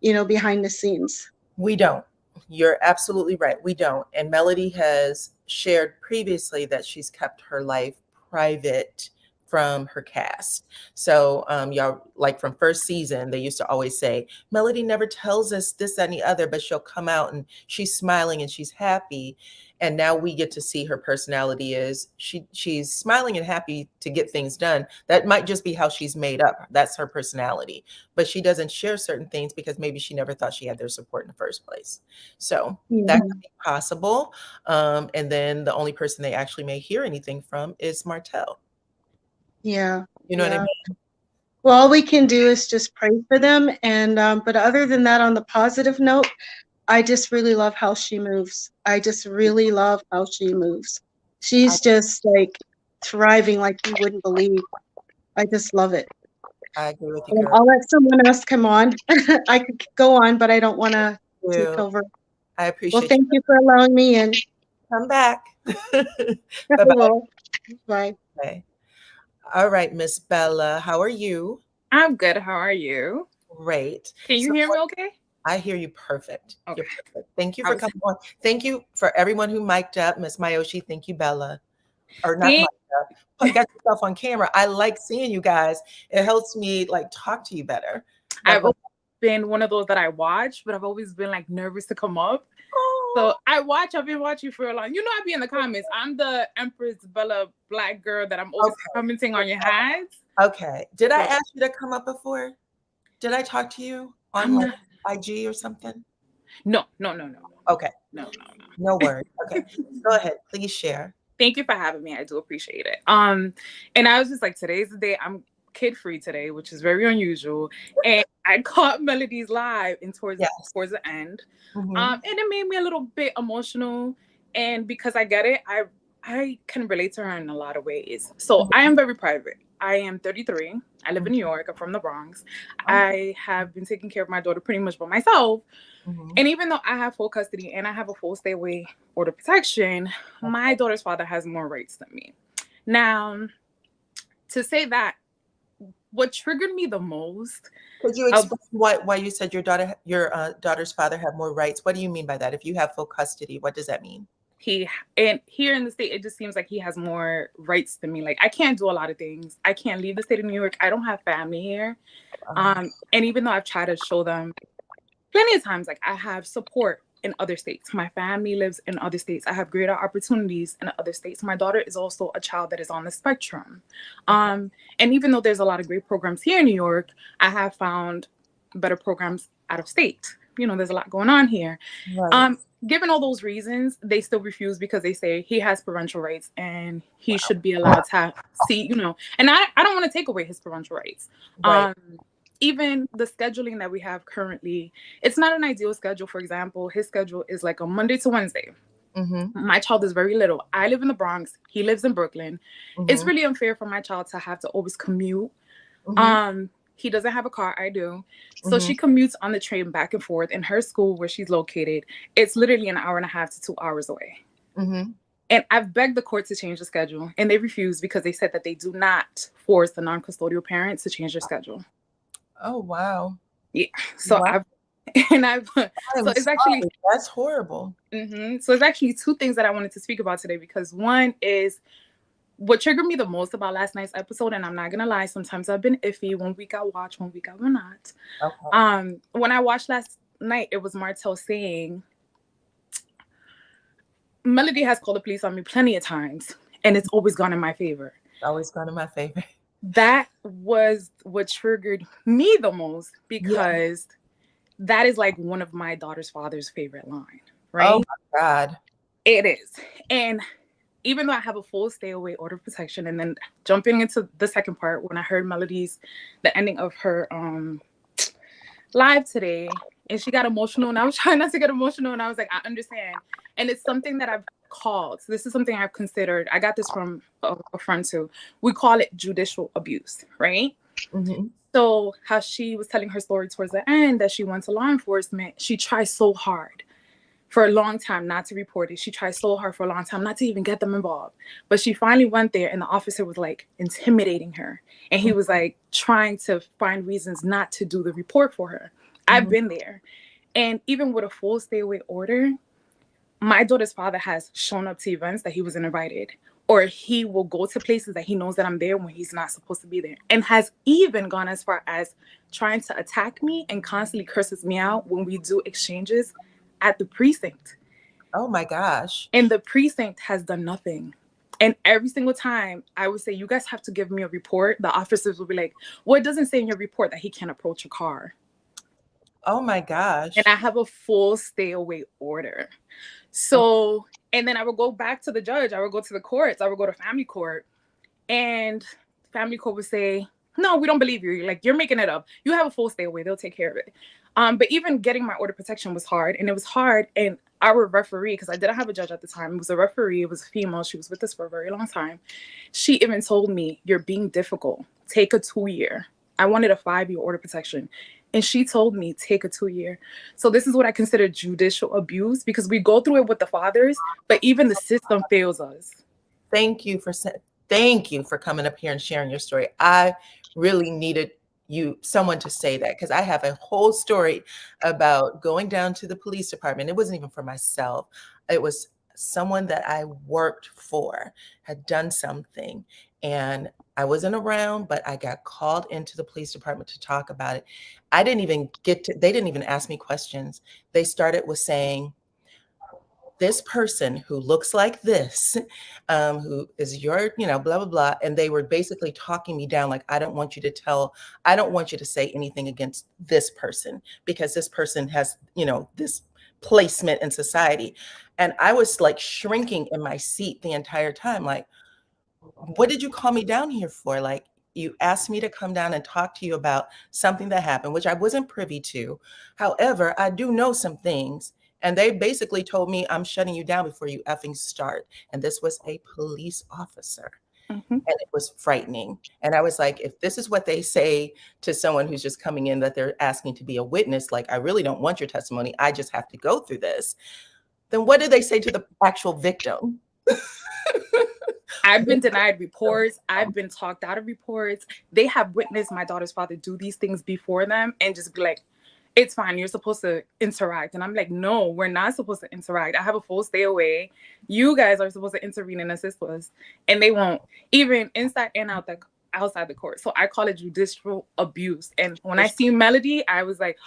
you know, behind the scenes. We don't. You're absolutely right. We don't. And Melody has shared previously that she's kept her life private from her cast. So y'all, like from first season, they used to always say, Melody never tells us this, that, and the other, but she'll come out and she's smiling and she's happy. And now we get to see her personality is she's smiling and happy to get things done. That might just be how she's made up. That's her personality. But she doesn't share certain things because maybe she never thought she had their support in the first place. So that could be possible. And then the only person they actually may hear anything from is Martell. Yeah. You know what I mean? Well, all we can do is just pray for them. And but other than that, on the positive note, I just really love how she moves. I just really love how she moves. She's just like thriving like you wouldn't believe. I just love it. I agree with you, girl. I'll let someone else come on. I could go on, but I don't want to take over. I appreciate Well, thank you for allowing me in. Come back. Bye-bye. Bye. Okay. All right, Miss Bella, how are you? I'm good. How are you? Great. Can you hear me okay? I hear you perfect. Okay. You're perfect. Thank you for coming on. Thank you for everyone who mic'd up. Miss Mayoshi, thank you, Bella. Or not mic'd up. Got yourself on camera. I like seeing you guys. It helps me like talk to you better. I've been one of those that I watch, but I've always been like nervous to come up. So I've been watching for a long. You know, I'd be in the comments. I'm the Empress Bella Black girl that I'm always commenting on your ads. Okay. Did I ask you to come up before? Did I talk to you on like IG or something? No. Okay. No worries. Okay. Go ahead. Please share. Thank you for having me. I do appreciate it. And I was just like, today's the day. I'm kid-free today, which is very unusual. And I caught Melody's live and towards the end. And it made me a little bit emotional. And because I get it, I can relate to her in a lot of ways. So I am very private. I am 33. I live in New York. I'm from the Bronx. I have been taking care of my daughter pretty much by myself. And even though I have full custody and I have a full stay away order protection, my daughter's father has more rights than me. Now, to say that, what triggered me the most. Could you explain why you said your daughter's father had more rights? What do you mean by that? If you have full custody, what does that mean? And here in the state, it just seems like he has more rights than me. Like, I can't do a lot of things. I can't leave the state of New York. I don't have family here. And even though I've tried to show them plenty of times, like, I have support in other states. My family lives in other states. I have greater opportunities in other states. My daughter is also a child that is on the spectrum. And even though there's a lot of great programs here in New York, I have found better programs out of state. You know, there's a lot going on here. Right. Given all those reasons, they still refuse because they say he has parental rights and he should be allowed to see, you know, and I don't want to take away his parental rights. Right. Even the scheduling that we have currently, it's not an ideal schedule. For example, his schedule is like a Monday to Wednesday. My child is very little. I live in the Bronx. He lives in Brooklyn. It's really unfair for my child to have to always commute. He doesn't have a car. I do. So she commutes on the train back and forth. In her school where she's located, it's literally an hour and a half to 2 hours away. And I've begged the court to change the schedule, and they refused because they said that they do not force the non-custodial parents to change their schedule. Oh, wow. Yeah. So so it's actually, that's horrible. So it's actually two things that I wanted to speak about today, because one is what triggered me the most about last night's episode. And I'm not going to lie, sometimes I've been iffy. 1 week I watch, 1 week I will not. When I watched last night, it was Martel saying, Melody has called the police on me plenty of times, and it's always gone in my favor. Always gone in my favor. That was what triggered me the most, because that is like one of my daughter's father's favorite line, right? Oh my God. It is. And even though I have a full stay away order of protection, and then jumping into the second part, when I heard the ending of her live today, and she got emotional, and I was trying not to get emotional, and I was like, I understand. And it's something that I've called. So this is something I've considered. I got this from a friend too. We call it judicial abuse, right? So how she was telling her story towards the end, that she went to law enforcement, she tried so hard for a long time not to report it. She tried so hard for a long time not to even get them involved. But she finally went there, and the officer was like intimidating her. And he was like trying to find reasons not to do the report for her. I've been there. And even with a full stay away order, my daughter's father has shown up to events that he wasn't invited, or he will go to places that he knows that I'm there when he's not supposed to be there, and has even gone as far as trying to attack me and constantly curses me out when we do exchanges at the precinct. Oh my gosh. And the precinct has done nothing. And every single time I would say, you guys have to give me a report, the officers will be like, well, it doesn't say in your report that he can't approach your car. Oh my gosh. And I have a full stay away order. So, and then I would go back to the judge. I would go to the courts. I would go to family court. And family court would say, no, we don't believe you. Like, you're making it up. You have a full stay away. They'll take care of it. But even getting my order of protection was hard. And it was hard. And our referee, because I didn't have a judge at the time, it was a referee. It was a female. She was with us for a very long time. She even told me, you're being difficult. Take a 2-year. I wanted a 5-year order of protection. And she told me, take a 2-year. So this is what I consider judicial abuse, because we go through it with the fathers, but even the system fails us. Thank you for coming up here and sharing your story. I really needed someone to say that, because I have a whole story about going down to the police department. It wasn't even for myself. It was someone that I worked for had done something, and I wasn't around, but I got called into the police department to talk about it. They didn't even ask me questions. They started with saying, this person who looks like this, who is your, blah, blah, blah. And they were basically talking me down. Like, I don't want you to say anything against this person, because this person has, this placement in society. And I was like shrinking in my seat the entire time. Like, what did you call me down here for? Like, you asked me to come down and talk to you about something that happened, which I wasn't privy to. However, I do know some things. And they basically told me, I'm shutting you down before you effing start. And this was a police officer. Mm-hmm. And it was frightening. And I was like, if this is what they say to someone who's just coming in, that they're asking to be a witness, like, I really don't want your testimony, I just have to go through this. Then what did they say to the actual victim? I've been denied reports. I've been talked out of reports. They have witnessed my daughter's father do these things before them and just be like, it's fine, you're supposed to interact. And I'm like, no, we're not supposed to interact. I have a full stay away. You guys are supposed to intervene and assist us. And they won't, even inside and outside the court. So I call it judicial abuse. And when I see Melody, I was like,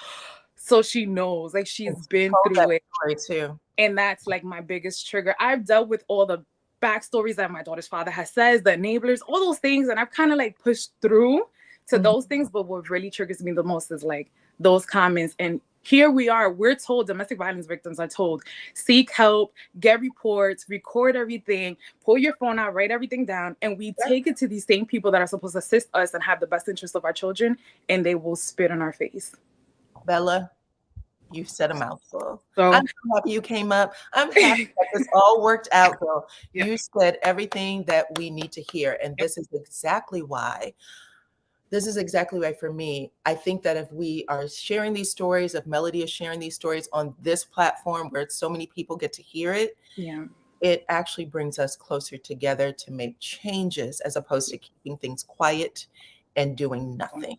so she knows, like, she's been through it too. And that's like my biggest trigger. I've dealt with all the backstories that my daughter's father has said, the enablers, all those things. And I've kind of like pushed through to those things. But what really triggers me the most is like those comments. And here we are, we're told, domestic violence victims are told, seek help, get reports, record everything, pull your phone out, write everything down. And we take it to these same people that are supposed to assist us and have the best interest of our children, and they will spit in our face. Bella, you said a mouthful. So I'm so happy you came up. I'm happy that this all worked out, girl. Yeah. You said everything that we need to hear. And this is exactly why. This is exactly right for me. I think that if we are sharing these stories, if Melody is sharing these stories on this platform where so many people get to hear it, it actually brings us closer together to make changes, as opposed to keeping things quiet and doing nothing.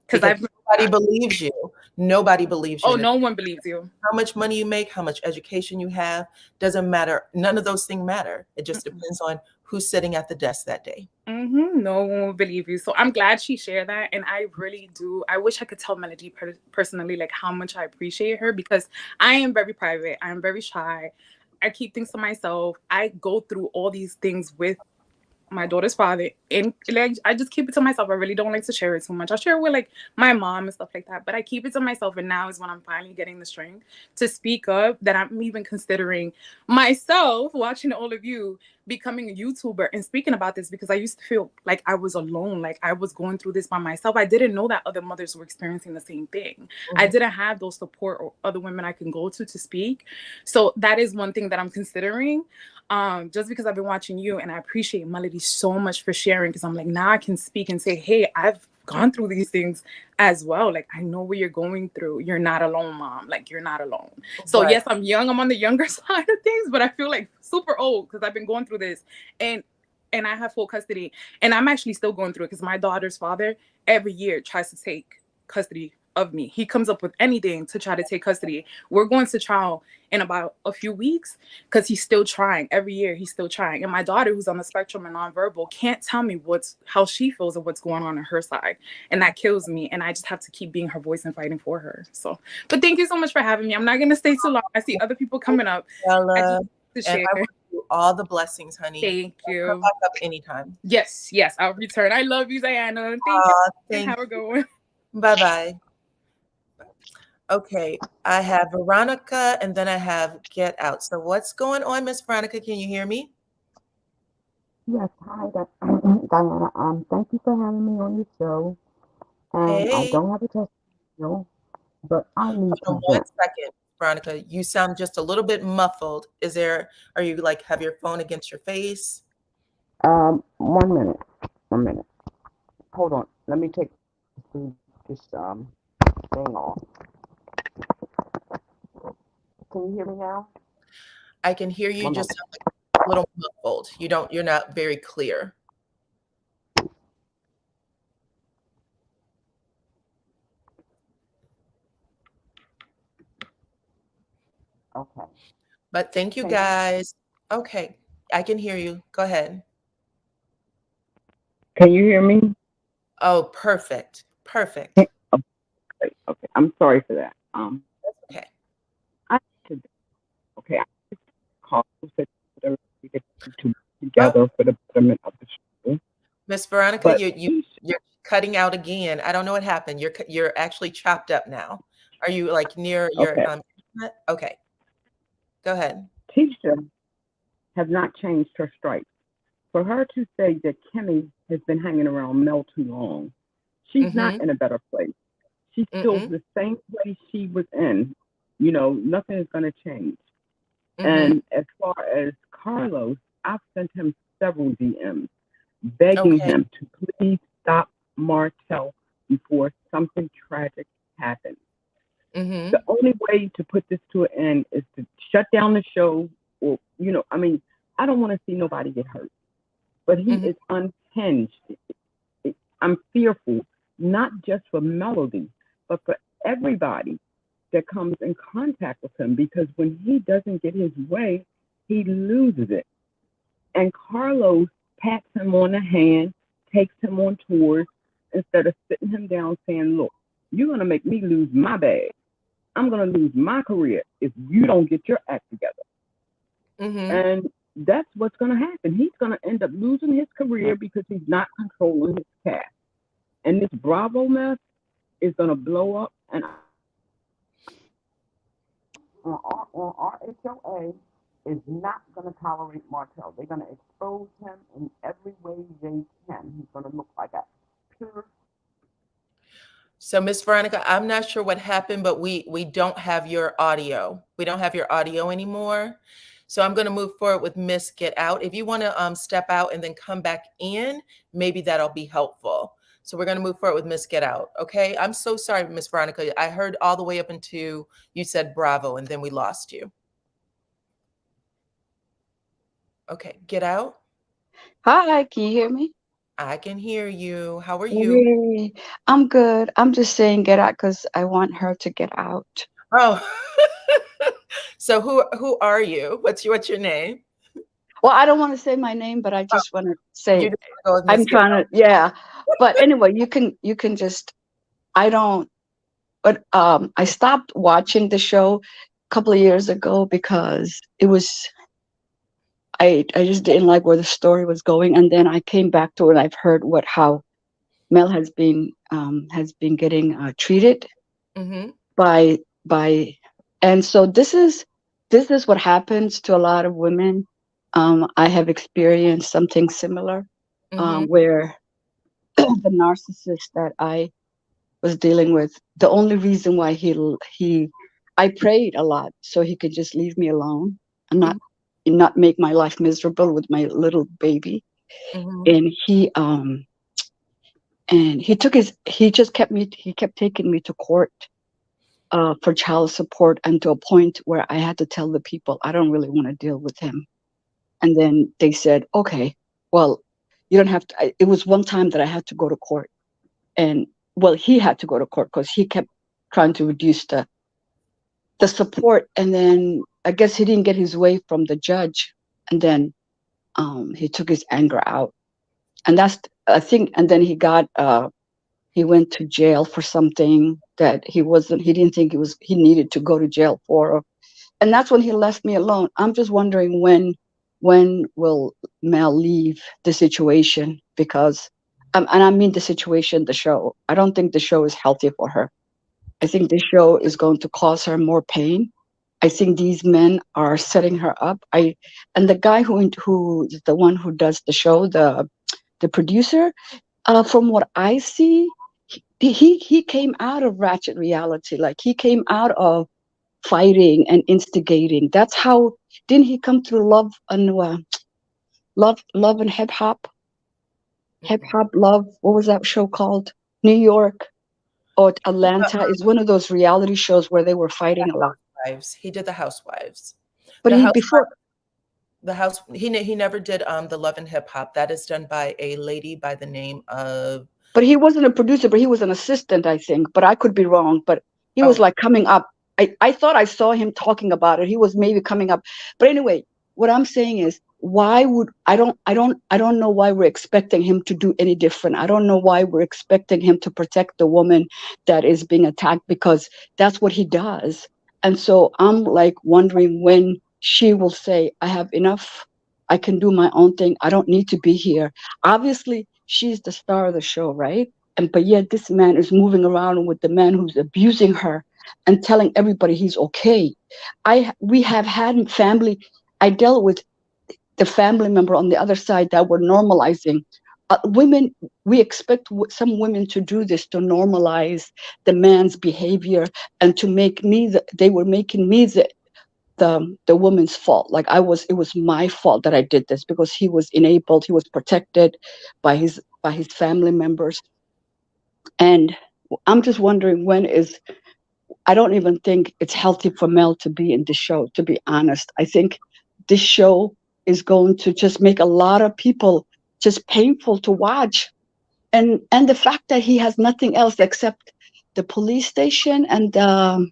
Because nobody believes you. Nobody believes you. Oh, no one believes you. How much money you make, how much education you have, doesn't matter. None of those things matter. It just depends on who's sitting at the desk that day. No one will believe you. So I'm glad she shared that. And I really do. I wish I could tell Melody personally, like, how much I appreciate her, because I am very private. I am very shy. I keep things to myself. I go through all these things with my daughter's father, and like, I just keep it to myself. I really don't like to share it too much. I share it with like my mom and stuff like that, but I keep it to myself. And now is when I'm finally getting the strength to speak up, that I'm even considering myself, watching all of you, becoming a YouTuber and speaking about this, because I used to feel like I was alone, like I was going through this by myself. I didn't know that other mothers were experiencing the same thing. I didn't have those support or other women I can go to speak. So that is one thing that I'm considering. Just because I've been watching you, and I appreciate Melody so much for sharing, because I'm like, now I can speak and say, hey, I've gone through these things as well. Like, I know what you're going through. You're not alone, Mom. Like, you're not alone. So yes, I'm young. I'm on the younger side of things, but I feel like super old because I've been going through this, and I have full custody, and I'm actually still going through it because my daughter's father every year tries to take custody of me. He comes up with anything to try to take custody. We're going to trial in about a few weeks because he's still trying. Every year he's still trying. And my daughter, who's on the spectrum and nonverbal, can't tell me how she feels and what's going on her side. And that kills me. And I just have to keep being her voice and fighting for her. So, but thank you so much for having me. I'm not going to stay too long. I see other people coming up. Stella, To share. and I wish you all the blessings, honey. Thank you. Come back up anytime. Yes, I'll return. I love you, Diana. Thank you. Have a good one. Bye-bye. Okay, I have Veronica, and then I have Get Out. So what's going on, Miss Veronica? Can you hear me? Yes, hi, Diana. Thank you for having me on your show. And I Hey. don't have a testimonial, but I need to Hold on 1 second, Veronica. You sound just a little bit muffled. Are you like have your phone against your face? 1 minute. 1 minute. Hold on. Let me take this thing off. Can you hear me now? I can hear you, just sound like a little muffled. You're not very clear. Okay. But thank you guys. Okay, I can hear you. Go ahead. Can you hear me? Oh, perfect. Perfect. Okay. I'm sorry for that. Okay. I called together for the betterment of the show. Miss Veronica, you're cutting out again. I don't know what happened. You're actually chopped up now. Are you like near your internet? Okay. Go ahead. Tisha has not changed her stripes. For her to say that Kimmy has been hanging around Mel too long, she's not in a better place. She's still the same place she was in. You know, nothing is going to change. And as far as Carlos, I've sent him several DMs begging him to please stop Martel before something tragic happens. The only way to put this to an end is to shut down the show, or, you know, I mean, I don't want to see nobody get hurt. But he is unhinged. I'm fearful, not just for Melody, but for everybody that comes in contact with him, because when he doesn't get his way, he loses it. And Carlos pats him on the hand, takes him on tours, instead of sitting him down saying, look, you're going to make me lose my bag. I'm going to lose my career if you don't get your act together. And that's what's going to happen. He's going to end up losing his career because he's not controlling his cast. And this Bravo mess is going to blow up. And RHOA is not going to tolerate Martel. They're going to expose him in every way they can. He's going to look like a pure. So, Miss Veronica, I'm not sure what happened, but we don't have your audio. We don't have your audio anymore. So I'm going to move forward with Miss Get Out. If you want to step out and then come back in, maybe that'll be helpful. So we're going to move forward with Miss Get Out. Okay. I'm so sorry, Miss Veronica. I heard all the way up into you said Bravo, and then we lost you. Okay. Get Out. Hi, can you hear me? I can hear you. How are you? Hey, I'm good. I'm just saying get out because I want her to get out. Oh, so who are you? What's your name? Well, I don't want to say my name, but I just want to say go I'm trying to, yeah. But anyway, you can just, I don't, but I stopped watching the show a couple of years ago because it was, I just didn't like where the story was going, and then I came back to it. And I've heard how Mel has been getting treated by, and so this is what happens to a lot of women. I have experienced something similar, where the narcissist that I was dealing with, the only reason why I prayed a lot so he could just leave me alone and not make my life miserable with my little baby. And he kept taking me to court for child support, and to a point where I had to tell the people I don't really want to deal with him. And then they said, okay, well, you don't have to. It was one time that I had to go to court, and well, he had to go to court because he kept trying to reduce the support. And then I guess he didn't get his way from the judge, and then he took his anger out. And that's, I think, and then he went to jail for something that he didn't think he needed to go to jail for. And that's when he left me alone. I'm just wondering when will Mel leave the situation, because and I mean the situation, the show. I don't think the show is healthy for her. I think the show is going to cause her more pain. I think these men are setting her up. And the guy who the one who does the show, the producer, from what I see, he came out of ratchet reality. Like, he came out of fighting and instigating. That's how, didn't he come through Love and Hip Hop? Hip Hop Love, what was that show called? New York or Atlanta is one of those reality shows where they were fighting a lot. He did the Housewives. But he never did the Love and Hip Hop. That is done by a lady by the name of. But he wasn't a producer, but he was an assistant, I think. But I could be wrong. But he was like coming up. I thought I saw him talking about it. He was maybe coming up. But anyway, what I'm saying is, why would I don't know why we're expecting him to do any different. I don't know why we're expecting him to protect the woman that is being attacked, because that's what he does. And so I'm like wondering when she will say, I have enough. I can do my own thing. I don't need to be here. Obviously, she's the star of the show, right? But yet this man is moving around with the man who's abusing her and telling everybody he's okay. We have had family. I dealt with the family member on the other side that were normalizing. Women, we expect some women to do this, to normalize the man's behavior and to make me, they were making me the woman's fault. Like it was my fault that I did this, because he was enabled, he was protected by his family members. And I'm just wondering I don't even think it's healthy for Mel to be in the show, to be honest. I think this show is going to just make a lot of people just painful to watch. And the fact that he has nothing else except the police station and the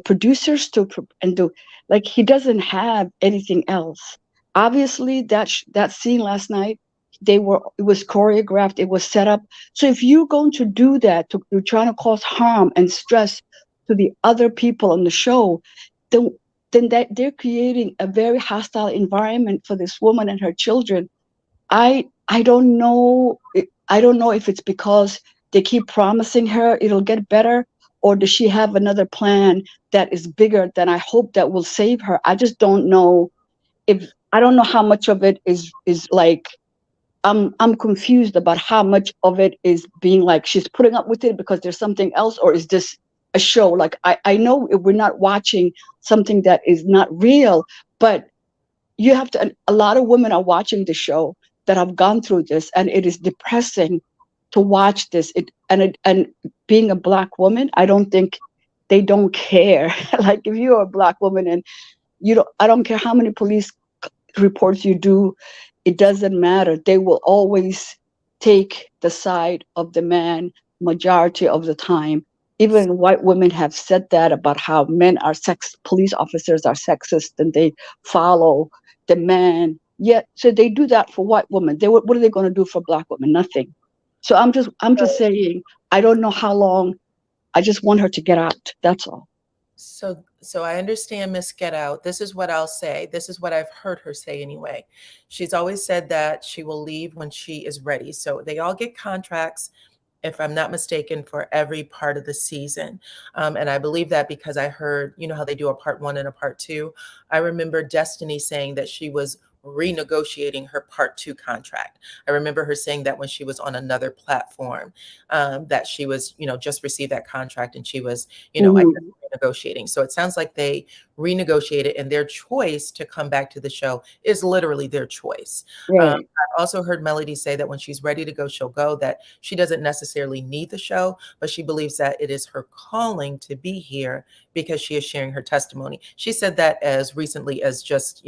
producers like, he doesn't have anything else. Obviously that scene last night, it was choreographed, it was set up. So if you're going to do that, you're trying to cause harm and stress to the other people on the show, then that they're creating a very hostile environment for this woman and her children. I don't know. I don't know if it's because they keep promising her it'll get better, or does she have another plan that is bigger than I hope that will save her? I just don't know. I don't know how much of it is like, I'm confused about how much of it is being like she's putting up with it because there's something else, or is this a show? Like, I know we're not watching something that is not real, but you have to, a lot of women are watching the show that have gone through this, and it is depressing to watch this. And being a Black woman, I don't think they don't care. Like, if you're a Black woman and I don't care how many police reports you do, it doesn't matter. They will always take the side of the man majority of the time. Even white women have said that about how police officers are sexist and they follow the man. Yet, so they do that for white women. What are they going to do for Black women? Nothing. So I'm just saying, I don't know how long. I just want her to get out. That's all. So I understand Miss Get Out. This is what I'll say. This is what I've heard her say anyway. She's always said that she will leave when she is ready. So they all get contracts, if I'm not mistaken, for every part of the season. And I believe that because I heard, you know how they do a part 1 and a part 2. I remember Destiny saying that she was renegotiating her part 2 contract. I remember her saying that when she was on another platform, that she was, just received that contract and she was, I guess, renegotiating. So it sounds like they renegotiated, and their choice to come back to the show is literally their choice. Right. I also heard Melody say that when she's ready to go, she'll go, that she doesn't necessarily need the show, but she believes that it is her calling to be here because she is sharing her testimony. She said that as recently as just,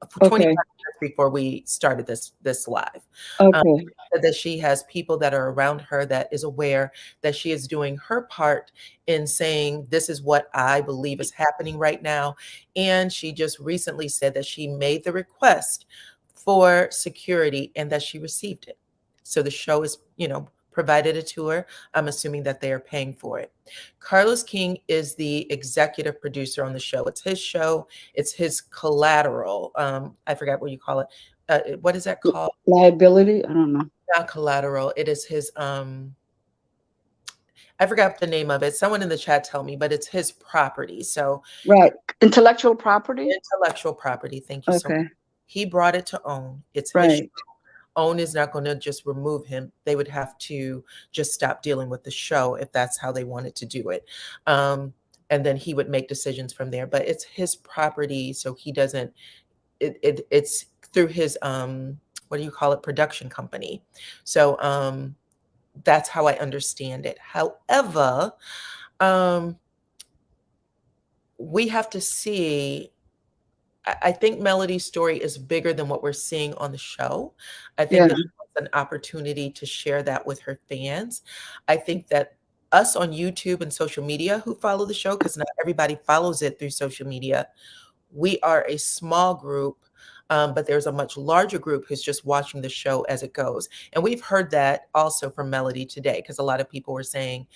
Okay. 25 minutes before we started this live. Okay. That she has people that are around her that is aware that she is doing her part in saying, this is what I believe is happening right now. And she just recently said that she made the request for security and that she received it. So the show is, provided it to her. I'm assuming that they are paying for it. Carlos King is the executive producer on the show. It's his show. It's his collateral. I forgot what you call it. What is that called? Liability? I don't know. Not collateral. It is his I forgot the name of it. Someone in the chat tell me, but it's his property. So Right. Intellectual property? intellectual property. Thank you so much. Okay. He brought it to OWN. It's his Right. show. OWN is not going to just remove him. They would have to just stop dealing with the show if that's how they wanted to do it. And then he would make decisions from there. But it's his property, so he doesn't. It's through his what do you call it? Production company. So that's how I understand it. However, we have to see. I think Melody's story is bigger than what we're seeing on the show. I think that it's an opportunity to share that with her fans. I think that us on YouTube and social media who follow the show, because not everybody follows it through social media, we are a small group, but there's a much larger group who's just watching the show as it goes. And we've heard that also from Melody today, because a lot of people were saying,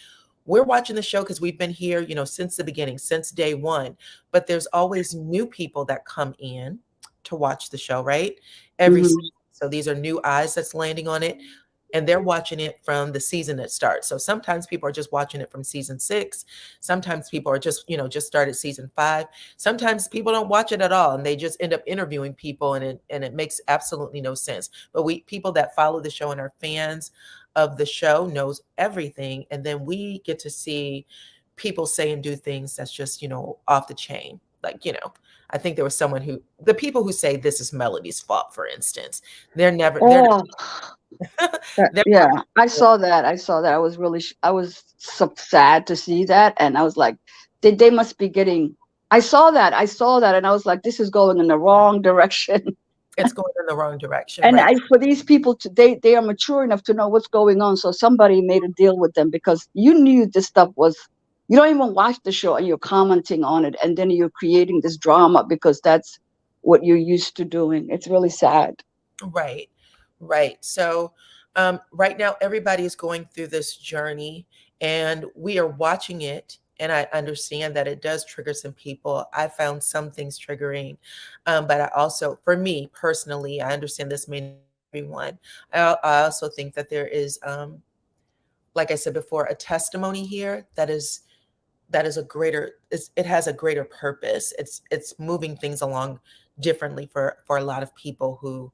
we're watching the show because we've been here, since the beginning, since day one. But there's always new people that come in to watch the show, right? Every season. So these are new eyes that's landing on it. And they're watching it from the season that starts. So sometimes people are just watching it from season 6. Sometimes people are just, just started season 5. Sometimes people don't watch it at all, and they just end up interviewing people, and it makes absolutely no sense. But people that follow the show and are fans of the show knows everything, and then we get to see people say and do things that's just, off the chain. Like, I think there was someone the people who say this is Melody's fault, for instance, they're never. Yeah, I saw that. I was so sad to see that, and I was like, they must be getting. I saw that, and I was like, this is going in the wrong direction. It's going in the wrong direction. And right? for these people, they are mature enough to know what's going on. So somebody made a deal with them, because you knew this stuff was. You don't even watch the show, and you're commenting on it, and then you're creating this drama because that's what you're used to doing. It's really sad. Right. So right now, everybody is going through this journey, and we are watching it. And I understand that it does trigger some people. I found some things triggering, but I also, for me personally, I understand this may not be everyone. I also think that there is, like I said before, a testimony here that is a greater. It has a greater purpose. It's moving things along differently for a lot of people who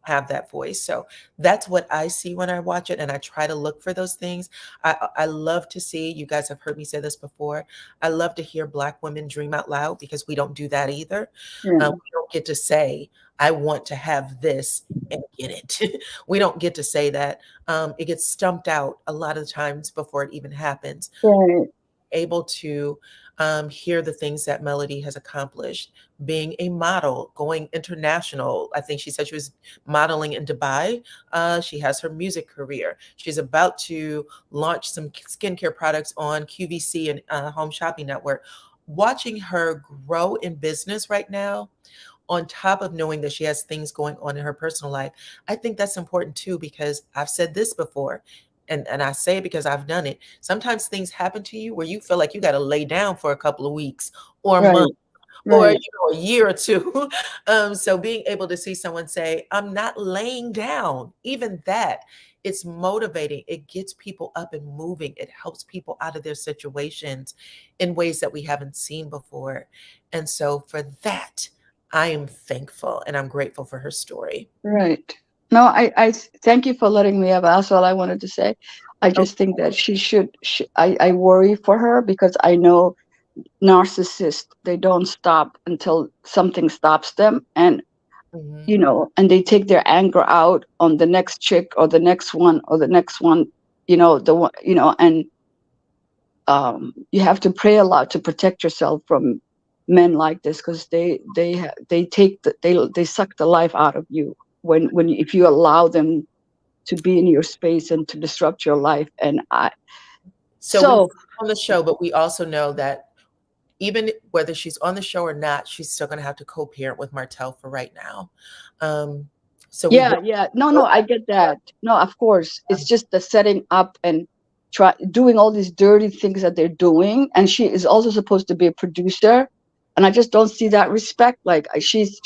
have that voice. So that's what I see when I watch it, and I try to look for those things. I love to see, you guys have heard me say this before, I love to hear Black women dream out loud, because we don't do that either. We don't get to say, I want to have this and get it. We don't get to say that. It gets stumped out a lot of times before it even happens. Able to hear the things that Melody has accomplished, being a model, going international. I think she said she was modeling in Dubai. She has her music career. She's about to launch some skincare products on QVC and Home Shopping Network. Watching her grow in business right now, on top of knowing that she has things going on in her personal life, I think that's important too, because I've said this before. And I say it because I've done it. Sometimes things happen to you where you feel like you got to lay down for a couple of weeks or a month or a year or two. So being able to see someone say, I'm not laying down, even that, it's motivating. It gets people up and moving. It helps people out of their situations in ways that we haven't seen before. And so for that, I am thankful and I'm grateful for her story. Right. No, I thank you for letting me have. That's all I wanted to say. I just think that she should. I worry for her, because I know narcissists, they don't stop until something stops them, and and they take their anger out on the next chick or the next one or the next one. The one. And you have to pray a lot to protect yourself from men like this, because they take they suck the life out of you when if you allow them to be in your space and to disrupt your life. And So we on the show, but we also know that even whether she's on the show or not, she's still going to have to co-parent with Martel for right now. So no, I get that. No, of course, it's just the setting up and doing all these dirty things that they're doing. And she is also supposed to be a producer, and I just don't see that respect. Like she's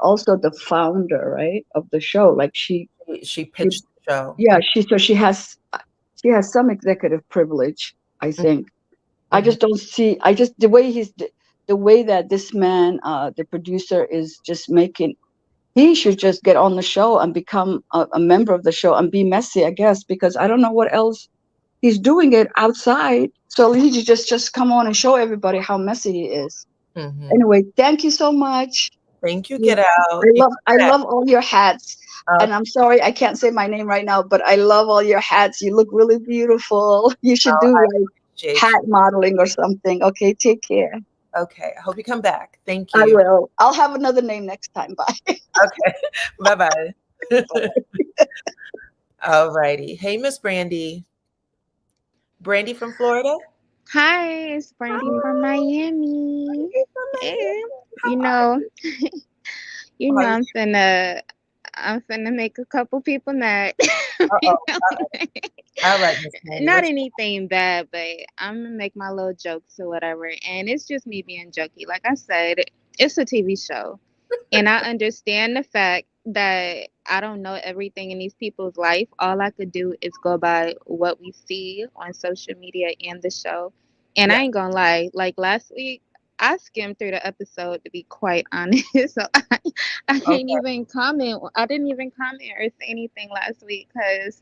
also the founder, right, of the show. Like she pitched the show. Yeah, she has some executive privilege, I think. I just don't see. The way that this man, the producer, is just making. He should just get on the show and become a member of the show and be messy, I guess, because I don't know what else he's doing it outside. So he should just come on and show everybody how messy he is. Anyway, thank you so much. Thank you, Get Out. I love all your hats. And I'm sorry I can't say my name right now, but I love all your hats. You look really beautiful. You should do like hat modeling or something. Okay, take care. Okay, I hope you come back. Thank you. I will. I'll have another name next time. Bye. Okay, bye-bye. All righty. Hey, Miss Brandy. Brandy from Florida? Hi, it's Brandy from Miami. Hey. You know, I'm finna make a couple people mad. All right, Miss Brandy. Not anything bad, but I'm gonna make my little jokes or whatever. And it's just me being jokey. Like I said, it's a TV show. And I understand the fact that I don't know everything in these people's life. All I could do is go by what we see on social media and the show. And I ain't gonna lie, like last week, I skimmed through the episode, to be quite honest. So I didn't even comment. I didn't even comment or say anything last week because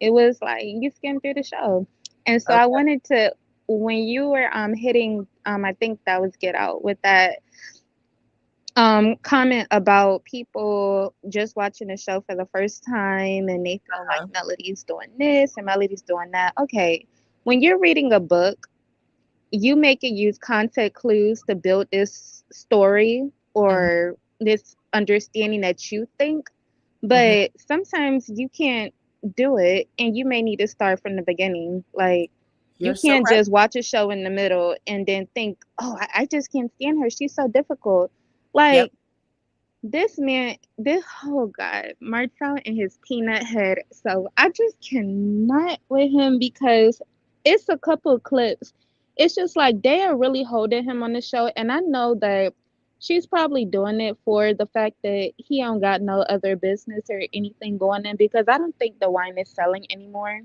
it was like you skimmed through the show. And so I wanted to, when you were hitting, I think that was Get Out with that comment about people just watching the show for the first time and they feel like Melody's doing this and Melody's doing that. Okay, when you're reading a book, you make it use context clues to build this story or this understanding that you think, but sometimes you can't do it and you may need to start from the beginning. Like you can't just watch a show in the middle and then think, oh, I just can't stand her, she's so difficult. Like this man, oh God, Martell and his peanut head. So I just cannot with him because it's a couple of clips. It's just like they are really holding him on the show. And I know that she's probably doing it for the fact that he don't got no other business or anything going in, because I don't think the wine is selling anymore.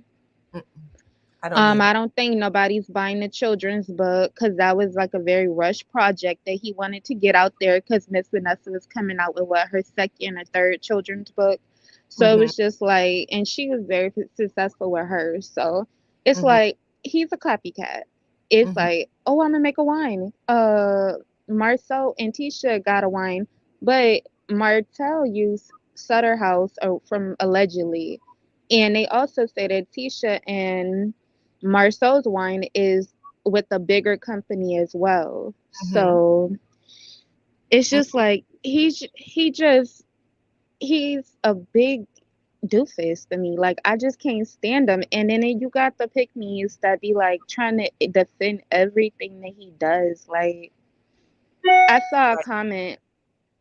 I don't think nobody's buying the children's book because that was like a very rushed project that he wanted to get out there because Miss Vanessa was coming out with her second or third children's book. So it was just like, and she was very successful with hers. So it's like, he's a copycat. It's like, oh, I'm gonna make a wine. Marcel and Tisha got a wine, but Martell used Sutter House from allegedly. And they also say that Tisha and Marcel's wine is with a bigger company as well. So it's just like he's a big doofus to me. Like I just can't stand him. And then you got the pick-me's that be like trying to defend everything that he does. Like I saw a comment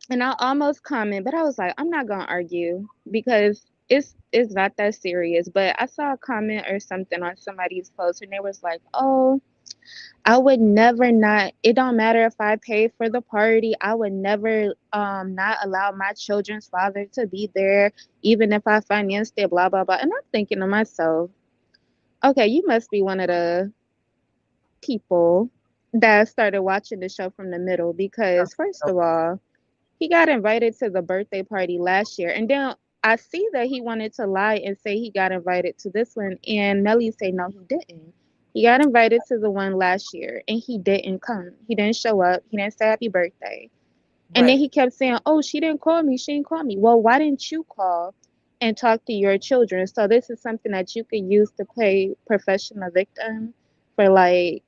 and I almost comment, but I was like, I'm not gonna argue because it's not that serious. But I saw a comment or something on somebody's post and they was like, oh, I would never not, it don't matter if I pay for the party, I would never not allow my children's father to be there, even if I financed it, blah, blah, blah. And I'm thinking to myself, okay, you must be one of the people that started watching the show from the middle, because first of all, he got invited to the birthday party last year. And then I see that he wanted to lie and say he got invited to this one. And Melly say, no, he didn't. He got invited to the one last year and he didn't come. He didn't show up. He didn't say happy birthday. And then he kept saying, oh, she didn't call me. She didn't call me. Well, why didn't you call and talk to your children? So this is something that you could use to play professional victim for like.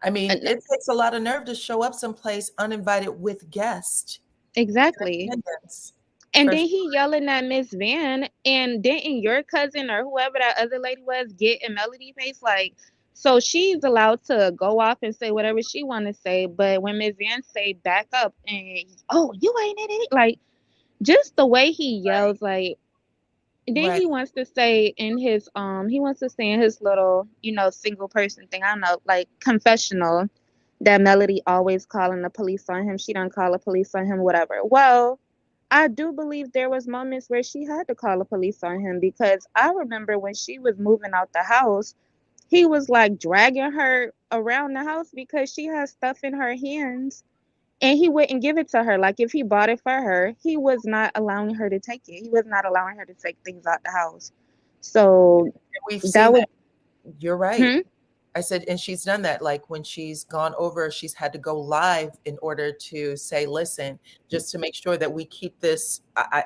I mean, And it takes a lot of nerve to show up someplace uninvited with guests. exactly. Attendance. And For then sure. he yelling at Miss Van, and didn't your cousin or whoever that other lady was get in Melody face? Like, so she's allowed to go off and say whatever she want to say, but when Miss Van say back up and oh you ain't in it, like just the way he Right. yells, like then Right. he wants to say in his he wants to say in his little single person thing, I don't know, like confessional, that Melody always calling the police on him. She don't call the police on him, whatever. Well, I do believe there was moments where she had to call the police on him, because I remember when she was moving out the house, he was like dragging her around the house because she has stuff in her hands and he wouldn't give it to her. Like if he bought it for her, he was not allowing her to take it. He was not allowing her to take things out the house. So We've that seen was that. You're right. hmm? I said, and she's done that. Like when she's gone over, she's had to go live in order to say, listen, just to make sure that we keep this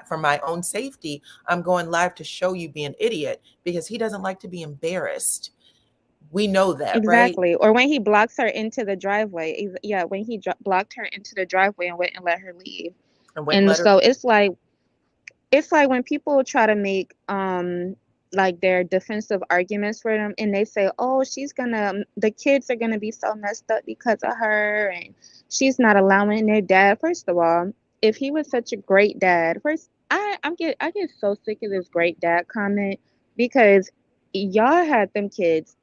for my own safety. I'm going live to show you be an idiot because he doesn't like to be embarrassed. We know that, right? Exactly. Or when he blocks her into the driveway. Yeah, when he blocked her into the driveway and wouldn't let her leave. And went and And let her. so it's like when people try to make like their defensive arguments for them, and they say, oh, the kids are gonna be so messed up because of her, and she's not allowing their dad. First of all, if he was such a great dad, first I get so sick of this great dad comment, because y'all had them kids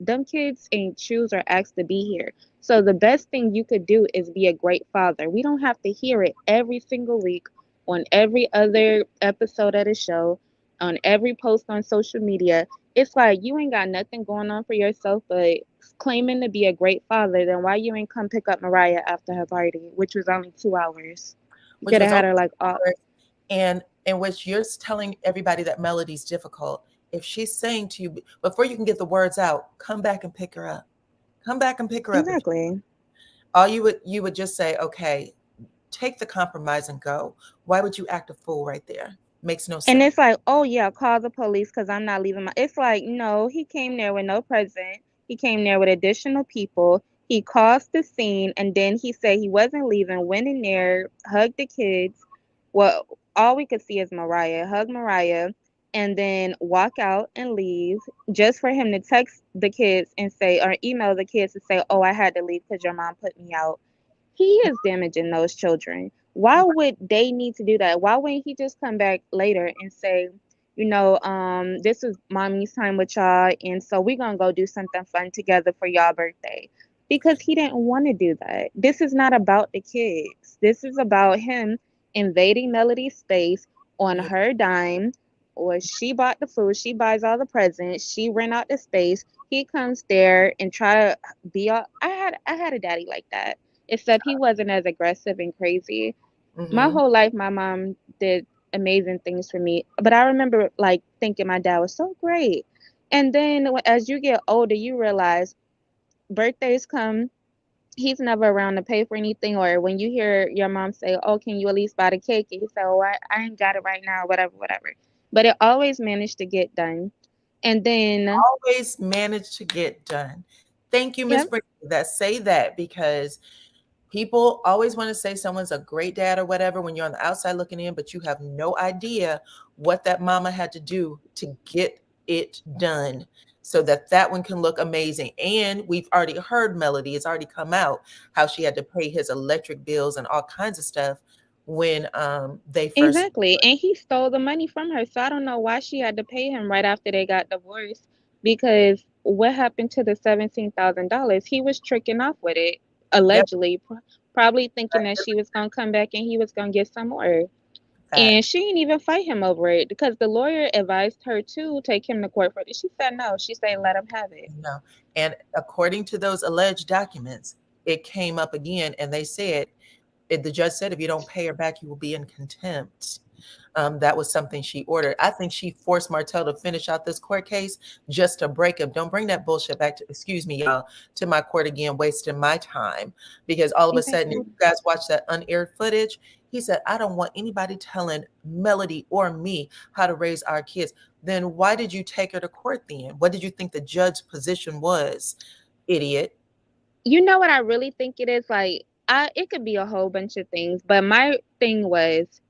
ain't choose or asked to be here. So the best thing you could do is be a great father. We don't have to hear it every single week on every other episode of the show, on every post on social media. It's like you ain't got nothing going on for yourself but claiming to be a great father. Then why you ain't come pick up Mariah after her party, which was only 2 hours? You Which could have was had only her like 2 hours, and in which you're telling everybody that Melody's difficult. If she's saying to you before you can get the words out, come back and pick her up. Come back and pick her up. exactly. All you would just say, okay, take the compromise and go. Why would you act a fool right there? Makes no And sense. it's like, oh yeah, call the police because I'm not leaving my. It's like, no, he came there with no present. He came there with additional people. He caused the scene, and then he said he wasn't leaving. Went in there, hugged the kids. Well, all we could see is Mariah. Hug Mariah, and then walk out and leave, just for him to text the kids and say, or email the kids to say, oh, I had to leave because your mom put me out. He is damaging those children. Why would they need to do that? Why wouldn't he just come back later and say, this is mommy's time with y'all, and so we're gonna go do something fun together for y'all birthday? Because he didn't want to do that. This is not about the kids. This is about him invading Melody's space on Yeah. her dime. Or she bought the food, she buys all the presents, she rent out the space. He comes there and try to be all. I had a daddy like that, except he wasn't as aggressive and crazy. My Mm-hmm. whole life, my mom did amazing things for me, but I remember like thinking my dad was so great. And then as you get older, you realize birthdays come, he's never around to pay for anything. Or when you hear your mom say, oh, can you at least buy the cake? And you say, oh, I ain't got it right now, whatever, whatever. But it always managed to get done. And then, Always manage to get done. Thank you, Miss yep, Brittany, that say that because people always want to say someone's a great dad or whatever when you're on the outside looking in, but you have no idea what that mama had to do to get it done so that that one can look amazing. And we've already heard Melody, it's already come out how she had to pay his electric bills and all kinds of stuff when they first. exactly. And he stole the money from her. So I don't know why she had to pay him right after they got divorced. Because what happened to the $17,000? He was tricking off with it, Yep, allegedly, probably thinking that she was gonna come back and he was gonna get some more. fact. And she didn't even fight him over it because the lawyer advised her to take him to court for it. She said no. She said let him have it. No. And according to those alleged documents, it came up again and they said, the judge said, if you don't pay her back, you will be in contempt. That was something she ordered. I think she forced Martell to finish out this court case just to break him. Don't bring that bullshit back to, excuse me, y'all, to my court again, wasting my time. Because all of a sudden, if Exactly. you guys watch that unaired footage, he said, I don't want anybody telling Melody or me how to raise our kids. Then why did you take her to court then? What did you think the judge's position was, idiot? You know what I really think it is? Like, it could be a whole bunch of things, but my thing was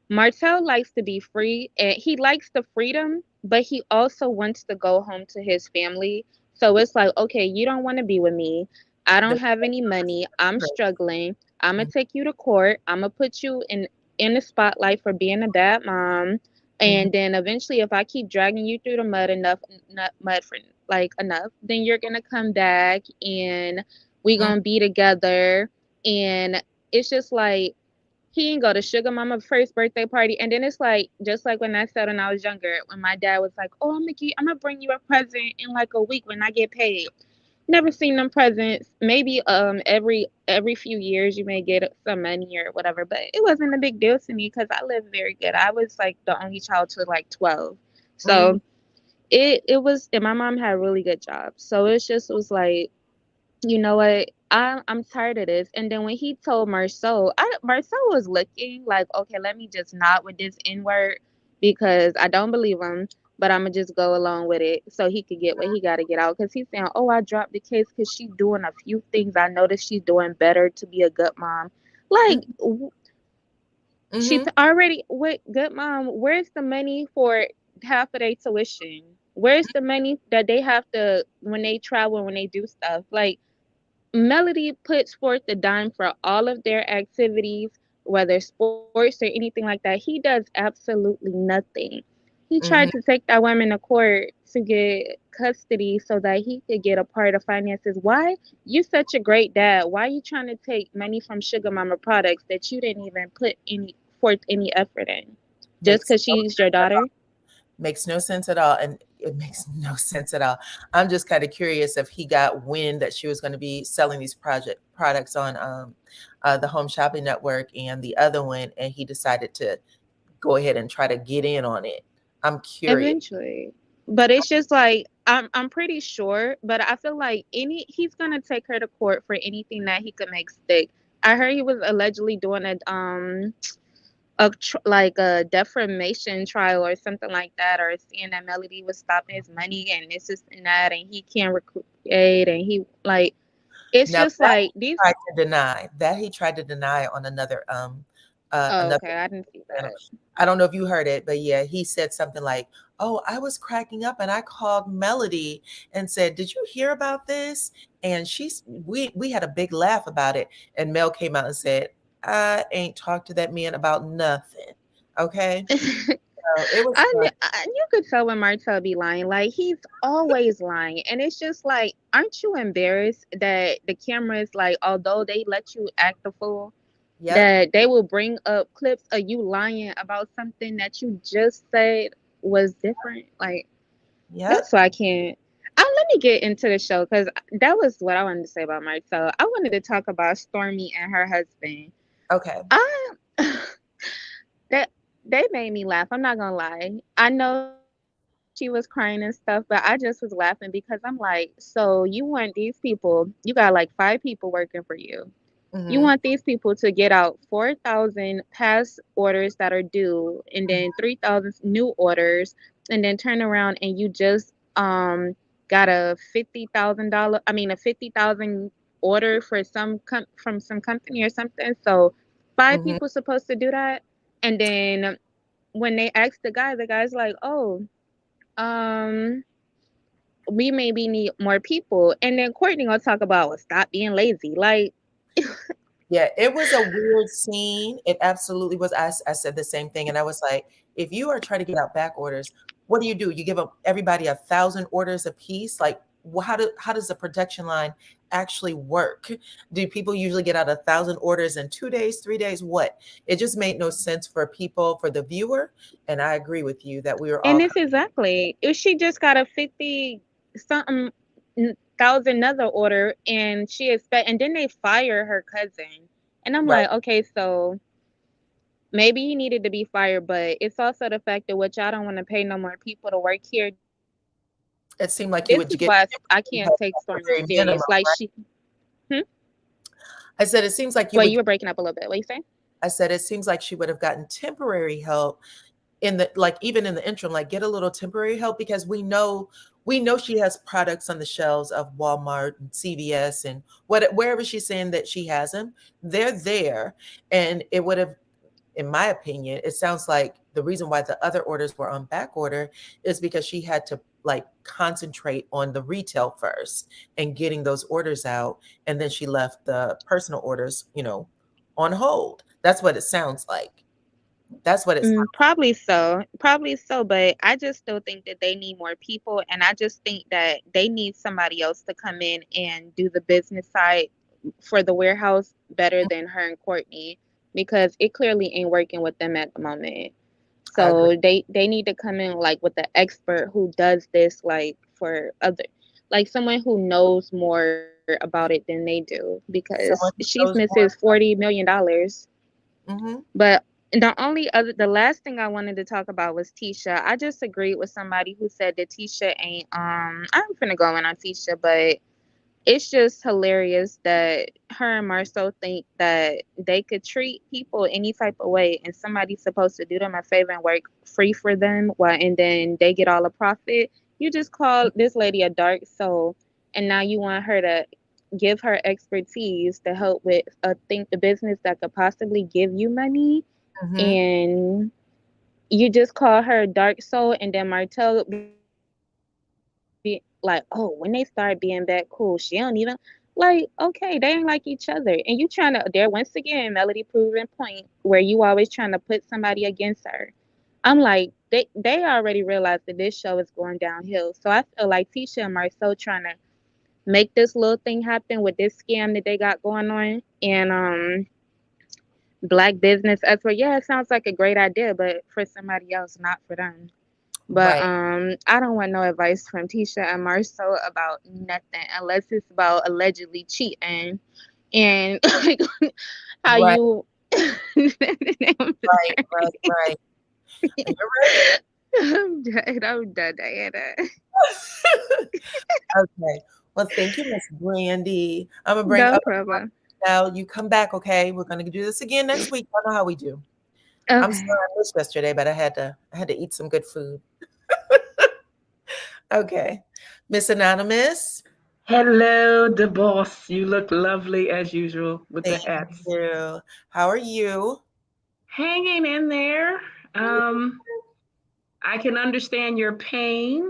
Martell likes to be free and he likes the freedom, but he also wants to go home to his family. So it's like, okay, you don't want to be with me. I don't have any money. I'm struggling. I'm gonna take you to court. I'm gonna put you in the spotlight for being a bad mom. And then eventually, if I keep dragging you through the mud mud for like enough, then you're gonna come back and we gonna be together. And it's just like he didn't go to Sugar Mama's first birthday party. And then it's like, just like when I said when I was younger, when my dad was like, oh, I'm gonna bring you a present in like a week when I get paid. Never seen them presents. Maybe every few years you may get some money or whatever, but it wasn't a big deal to me because I lived very good. I was like the only child to like 12. So it was, and my mom had a really good job. So it was like, you know what? I'm tired of this. And then when he told Marceau, Marceau was looking like, okay, let me just not with this N word because I don't believe him, but I'm gonna just go along with it so he could get what he got to get out. Because he's saying, oh, I dropped the case because she's doing a few things. I noticed she's doing better to be a good mom. Like, she's already with good mom. Where's the money for half of their tuition? Where's the money that they have to when they travel, when they do stuff? Like, Melody puts forth the dime for all of their activities, whether sports or anything like that. He does absolutely nothing. He tried to take that woman to court to get custody so that he could get a part of finances. Why? You such a great dad. Why are you trying to take money from Sugar Mama products that you didn't even put any effort in? Just because she's your daughter? Makes no sense at all. And it makes no sense at all. I'm just kind of curious if he got wind that she was going to be selling these products on the Home Shopping Network and the other one, and he decided to go ahead and try to get in on it. I'm curious. Eventually. But it's just like I'm pretty sure, but I feel like he's gonna take her to court for anything that he could make stick. I heard he was allegedly doing like a defamation trial or something like that, or seeing that Melody was stopping his money and this is and that, and he can't recreate, and he like it's Now, just like these. He tried to deny on another Okay, I didn't see that. I don't know if you heard it, but yeah, he said something like, oh, I was cracking up and I called Melody and said, did you hear about this? And we had a big laugh about it. And Mel came out and said, I ain't talked to that man about nothing. Okay. It was you could tell when Martell be lying. Like, he's always lying. And it's just like, aren't you embarrassed that the cameras, like, although they let you act the fool, that they will bring up clips of you lying about something that you just said was different? Like, that's why I can't. Let me get into the show because that was what I wanted to say about Martell. I wanted to talk about Stormy and her husband. Okay. They made me laugh. I'm not gonna lie. I know she was crying and stuff, but I just was laughing because I'm like, so you want these people? You got like 5 people working for you. You want these people to get out 4,000 past orders that are due, and then 3,000 new orders, and then turn around and you just got a $50,000 order for from some company or something. So 5 people supposed to do that, and then when they asked the guy's like, oh, we maybe need more people, and then Courtney gonna talk about, well, stop being lazy, like. Yeah, it was a weird scene. It absolutely was. I said the same thing. And I was like, if you are trying to get out back orders, what do? You give up everybody 1,000 orders a piece? Like, how does the production line actually work? Do people usually get out 1,000 orders in 2 days, 3 days? What? It just made no sense for the viewer. And I agree with you that we were all. And it's exactly, if she just got a 50-something thousand another order, and and then they fire her cousin, and I'm like, okay, so maybe he needed to be fired, but it's also the fact that y'all don't want to pay no more people to work here. It seemed like you would get. I can't take Stormy serious. Like, she. I said it seems like you. Wait, you were breaking up a little bit. What you saying? I said it seems like she would have gotten temporary help in the, like, even in the interim, like, get a little temporary help, because we know she has products on the shelves of Walmart and CVS and wherever she's saying that she has them, they're there. And it would have, in my opinion, it sounds like the reason why the other orders were on back order is because she had to like concentrate on the retail first and getting those orders out. And then she left the personal orders, on hold. That's what it sounds like. That's what it's Probably so. Probably so. But I just still think that they need more people. And I just think that they need somebody else to come in and do the business side for the warehouse better than her and Courtney, because it clearly ain't working with them at the moment. So they need to come in like with the expert who does this, like for other, like someone who knows more about it than they do, because she's missing $40 million. But the last thing I wanted to talk about was Tisha. I just agreed with somebody who said that Tisha ain't I'm finna go in on Tisha, but it's just hilarious that her and Marcel think that they could treat people any type of way, and somebody's supposed to do them a favor and work free for them, and then they get all the profit. You just call this lady a dark soul, and now you want her to give her expertise to help with the business that could possibly give you money, and you just call her a dark soul, and then Martell be like, oh, when they start being that cool, she don't even like, okay, they ain't like each other. And you trying to, there once again, Melody proving point where you always trying to put somebody against her. I'm like, they already realized that this show is going downhill. So I feel like Tisha and Marcel trying to make this little thing happen with this scam that they got going on. And black business expert, yeah, it sounds like a great idea, but for somebody else, not for them. But I don't want no advice from Tisha and Marcel about nothing unless it's about allegedly cheating and like, how you right. You're right. I'm done, Diana. Okay. Well, thank you, Miss Brandy. I'm gonna bring up problem. now. You come back, okay? We're gonna do this again next week. I know how we do. Okay. I'm sorry I missed yesterday, but I had to eat some good food. Okay. Miss Anonymous. Hello, the boss. You look lovely as usual with the hats. Thank you. How are you? Hanging in there. I can understand your pain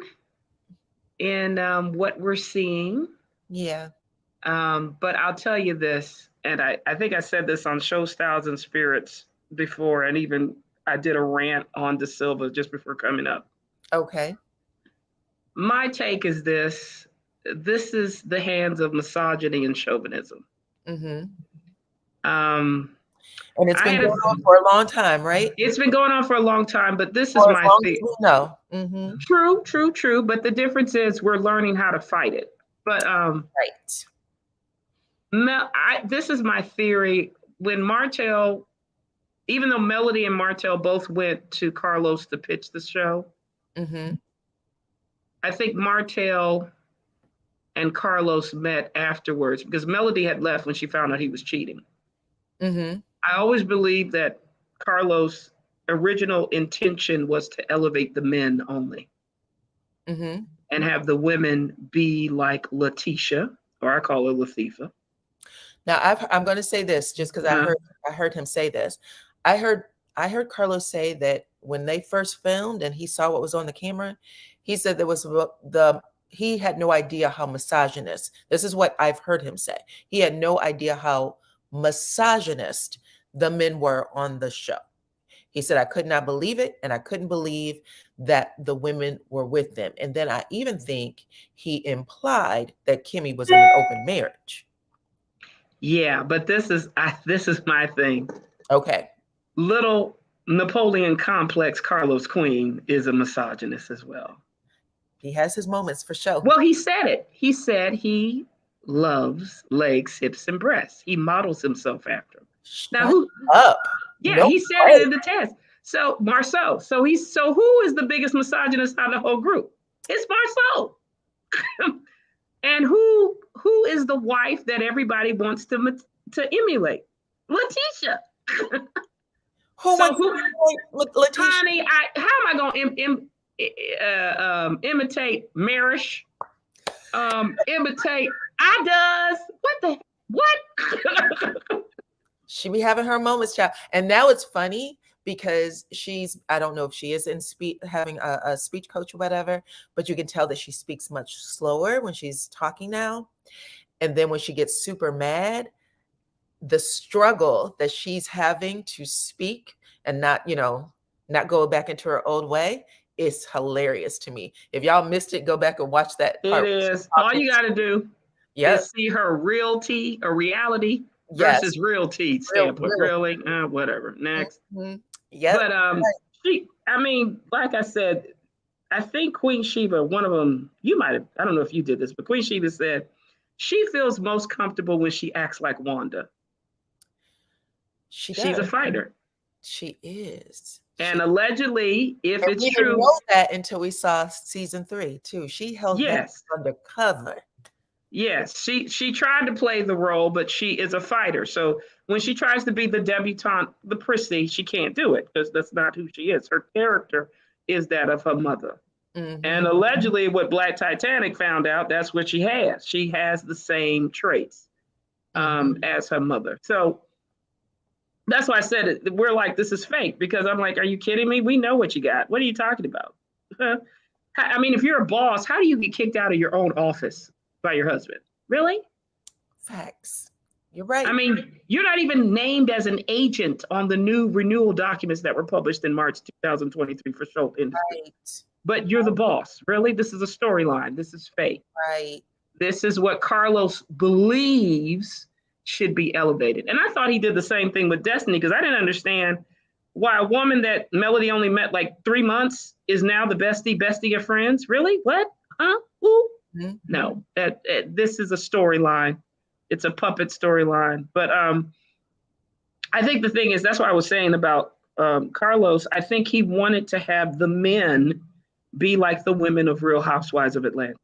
in what we're seeing. Yeah. But I'll tell you this, and I think I said this on Show Styles and Spirits before, and even I did a rant on De Silva just before coming up. Okay. My take is this is the hands of misogyny and chauvinism. And it's been going on for a long time, right? It's been going on for a long time, but this is my thing. No. True. But the difference is we're learning how to fight it. But right. This is my theory. When Martel, even though Melody and Martel both went to Carlos to pitch the show, I think Martel and Carlos met afterwards because Melody had left when she found out he was cheating. I always believed that Carlos' original intention was to elevate the men only and have the women be like Letitia, or I call her Latifah. Now I'm going to say this just because I heard him say this. I heard Carlos say that when they first filmed and he saw what was on the camera, he said there was he had no idea how misogynist. This is what I've heard him say. He had no idea how misogynist the men were on the show. He said, I could not believe it, and I couldn't believe that the women were with them. And then I even think he implied that Kimmy was in an open marriage. Yeah, but this is my thing. Okay. Little Napoleon complex Carlos Queen is a misogynist as well. He has his moments for sure. Well, he said it. He said he loves legs, hips, and breasts. He models himself after them. Now, who up? Yeah, no he said it in the test. So Marceau. So who is the biggest misogynist out of the whole group? It's Marceau. And who is the wife that everybody wants to emulate? Letitia. Who So wants who, to Letitia? honey, how am I going to imitate Marish? Imitate I does. What? She be having her moments, child. And now it's funny because I don't know if she is in having a speech coach or whatever, but you can tell that she speaks much slower when she's talking now. And then when she gets super mad, the struggle that she's having to speak and not go back into her old way is hilarious to me. If y'all missed it, go back and watch that part. It is. All you got to do is see her reality or reality versus realty standpoint. Really? Whatever. Next. Yeah. But like I said, I think Queen Sheba, one of them, you might have, I don't know if you did this, but Queen Sheba said she feels most comfortable when she acts like Wanda. She's a fighter. She is. And allegedly, if it's we true. didn't know that until we saw season 3 too. She held that undercover. Yes, she tried to play the role, but she is a fighter. So when she tries to be the debutante, the prissy, she can't do it because that's not who she is. Her character is that of her mother. Mm-hmm. And allegedly, what Black Titanic found out, that's what she has. She has the same traits as her mother. So that's why I said it. We're like, this is fake, because I'm like, are you kidding me? We know what you got. What are you talking about? I mean, if you're a boss, how do you get kicked out of your own office by your husband? Really? Facts. You're right. I mean, you're not even named as an agent on the new renewal documents that were published in March 2023 for soap industry. Right. But you're the boss. Really? This is a storyline. This is fake. Right. This is what Carlos believes should be elevated. And I thought he did the same thing with Destiny, because I didn't understand why a woman that Melody only met like 3 months is now the bestie of friends. Really? What? Huh? Ooh. Mm-hmm. No, this is a storyline. It's a puppet storyline. But I think the thing is, that's what I was saying about Carlos. I think he wanted to have the men be like the women of Real Housewives of Atlanta.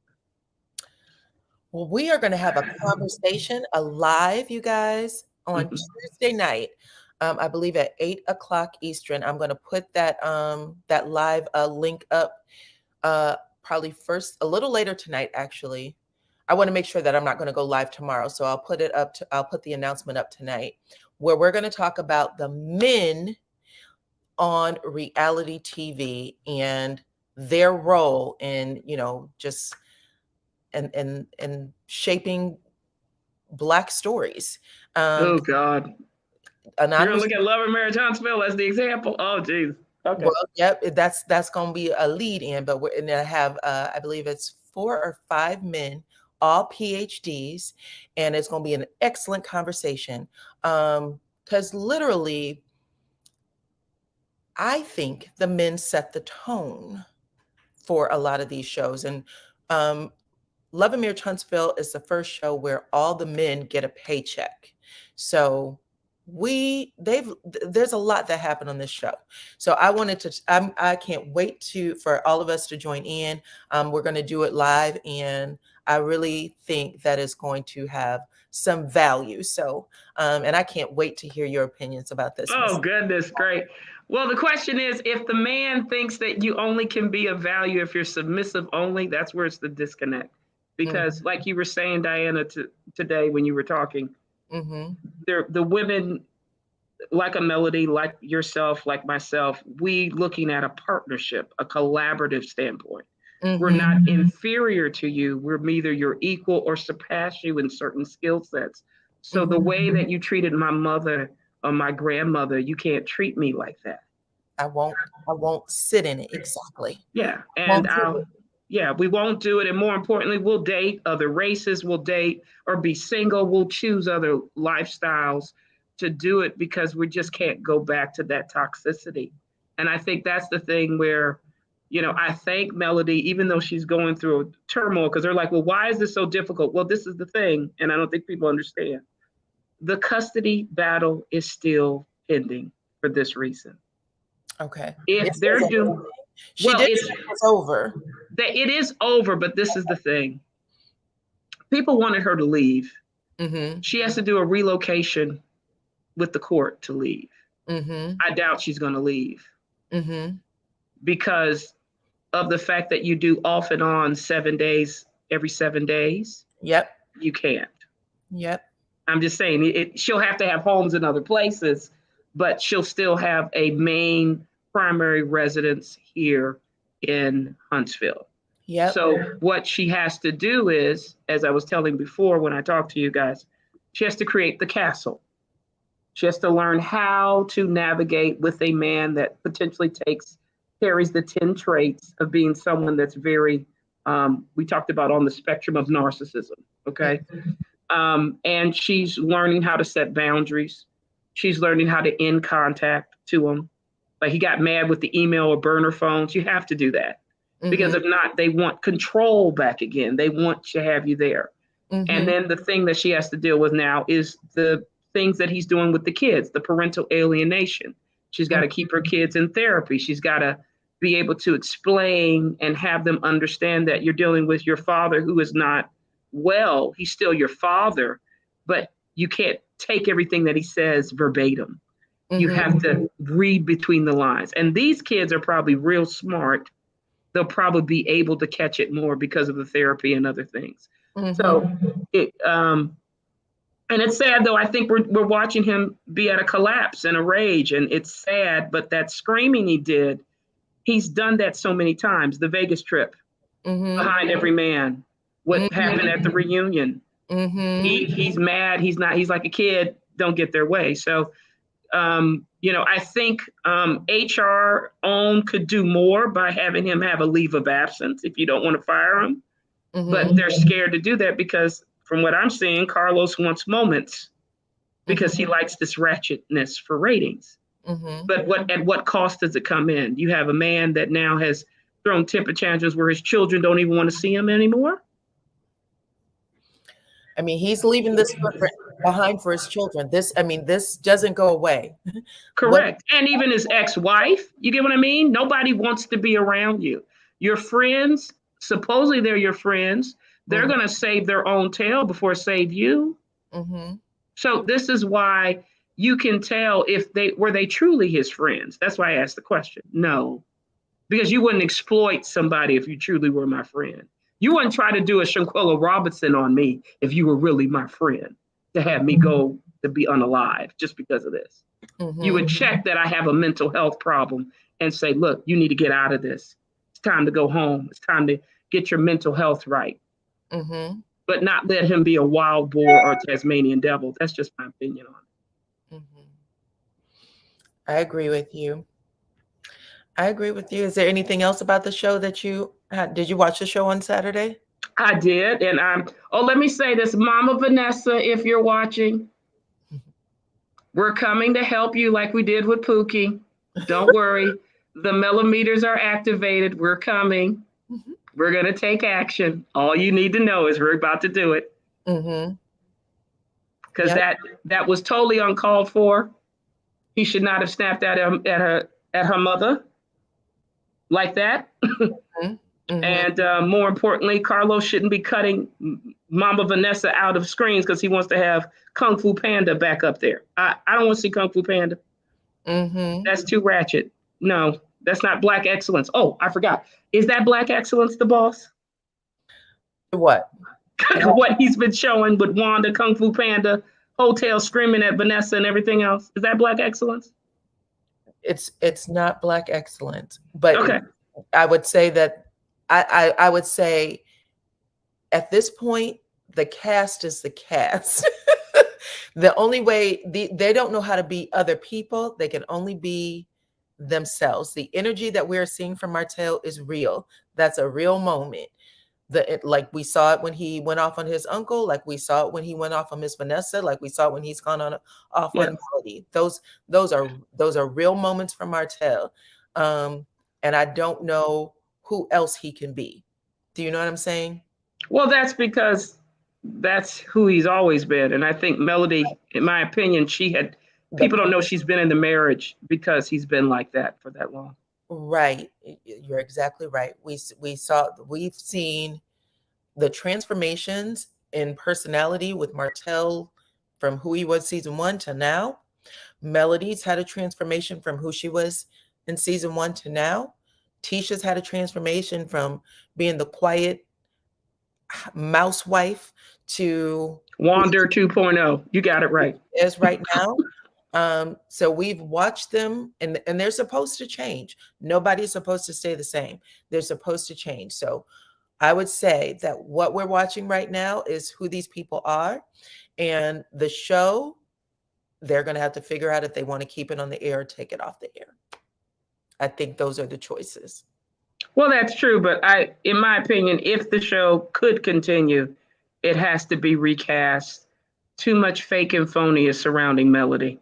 Well, we are going to have a conversation, live, you guys, on Tuesday night. I believe at 8:00 Eastern. I'm going to put that that live link up probably first, a little later tonight, actually. I want to make sure that I'm not going to go live tomorrow. So I'll put it up. I'll put the announcement up tonight, where we're going to talk about the men on reality TV and their role in, just and shaping Black stories. Oh God! You're gonna look at Love and Marriage Huntsville as the example. Oh geez. Okay. Well, yep, that's gonna be a lead in, but we're gonna have I believe it's 4 or 5 men, all PhDs, and it's gonna be an excellent conversation. Because literally, I think the men set the tone for a lot of these shows, and Love and Marriage Huntsville is the first show where all the men get a paycheck. So there's a lot that happened on this show. So I can't wait for all of us to join in. We're going to do it live, and I really think that is going to have some value. So, and I can't wait to hear your opinions about this. Oh, goodness. Great. Well, the question is, if the man thinks that you only can be of value if you're submissive only, that's where it's the disconnect. Because like you were saying, Dyana, today when you were talking, the women, like a Melody, like yourself, like myself, we looking at a partnership, a collaborative standpoint. We're not inferior to you. We're either your equal or surpass you in certain skill sets. So the way that you treated my mother or my grandmother, you can't treat me like that. I won't sit in it. Exactly. Yeah. And we won't do it. And more importantly, we'll date other races, we'll date or be single, we'll choose other lifestyles to do it, because we just can't go back to that toxicity. And I think that's the thing where, I thank Melody, even though she's going through a turmoil, because they're like, well, why is this so difficult? Well, this is the thing. And I don't think people understand. The custody battle is still pending for this reason. Okay. If they're doing, it's over. It is over, but this is the thing. People wanted her to leave. She has to do a relocation with the court to leave. I doubt she's going to leave Mm-hmm. because of the fact that you do off and on 7 days, every 7 days. Yep. You can't. Yep. I'm just saying she'll have to have homes in other places, but she'll still have a main primary residence here in Huntsville. Yep. So what she has to do is, as I was telling before when I talked to you guys, she has to create the castle. She has to learn how to navigate with a man that potentially carries the 10 traits of being someone that's very, we talked about on the spectrum of narcissism, okay? And she's learning how to set boundaries. She's learning how to end contact to him. Like he got mad with the email or burner phones. You have to do that. Because if not, they want control back again. They want to have you there. And then the thing that she has to deal with now is the things that he's doing with the kids, the parental alienation. She's got to keep her kids in therapy. She's got to be able to explain and have them understand that you're dealing with your father who is not well. He's still your father, but you can't take everything that he says verbatim. You have to read between the lines. And these kids are probably real smart. They'll probably be able to catch it more because of the therapy and other things. So, and it's sad though. I think we're watching him be at a collapse and a rage, and it's sad. But that screaming he did, he's done that so many times. The Vegas trip, behind every man. What happened at the reunion? He's mad. He's not. He's like a kid. Don't get their way. So. I think HR could do more by having him have a leave of absence if you don't want to fire him. But they're scared to do that because from what I'm seeing, Carlos wants moments because he likes this ratchetness for ratings. But at what cost does it come in? You have a man that now has thrown temper tantrums where his children don't even want to see him anymore. I mean, he's leaving this behind for his children. This doesn't go away. Correct. And even his ex-wife, you get what I mean? Nobody wants to be around you. Your friends, supposedly they're your friends. They're going to save their own tail before save you. So this is why you can tell if were they truly his friends. That's why I asked the question. No, because you wouldn't exploit somebody if you truly were my friend. You wouldn't try to do a Shanquella Robinson on me if you were really my friend to have me go to be unalive just because of this. You would check that I have a mental health problem and say, look, you need to get out of this. It's time to go home. It's time to get your mental health right. But not let him be a wild boar or Tasmanian devil. That's just my opinion on it. I agree with you. Is there anything else about the show that did you watch the show on Saturday? I did. And let me say this, Mama Vanessa, if you're watching, we're coming to help you like we did with Pookie. Don't worry. The millimeters are activated. We're coming. We're going to take action. All you need to know is we're about to do it. Because that was totally uncalled for. He should not have snapped at her mother like that. And more importantly, Carlos shouldn't be cutting Mama Vanessa out of screens because he wants to have Kung Fu Panda back up there. I don't want to see Kung Fu Panda. That's too ratchet. No, that's not Black excellence. Oh, I forgot. Is that Black excellence, the boss? What? What he's been showing with Wanda, Kung Fu Panda, Hotel screaming at Vanessa and everything else. Is that Black excellence? It's not Black excellence, but okay. I would say that I would say at this point, the cast is the cast. The only way they don't know how to be other people. They can only be themselves. The energy that we're seeing from Martel is real. That's a real moment. Like we saw it when he went off on his uncle, like we saw it when he went off on Miss Vanessa, like we saw it when he's gone off on Melody. Those are real moments from Martel. And I don't know who else he can be. Do you know what I'm saying? Well, that's because that's who he's always been. And I think Melody, in my opinion, people don't know she's been in the marriage because he's been like that for that long. Right. You're exactly right. We've seen the transformations in personality with Martel from who he was season 1 to now. Melody's had a transformation from who she was in season 1 to now. Tisha's had a transformation from being the quiet mouse wife to Wander 2.0. You got it right. Is right now. So we've watched them, and they're supposed to change. Nobody's supposed to stay the same. They're supposed to change. So I would say that what we're watching right now is who these people are, and the show, they're going to have to figure out if they want to keep it on the air or take it off the air. I think those are the choices. Well, that's true, but in my opinion, if the show could continue, it has to be recast. Too much fake and phony is surrounding Melody.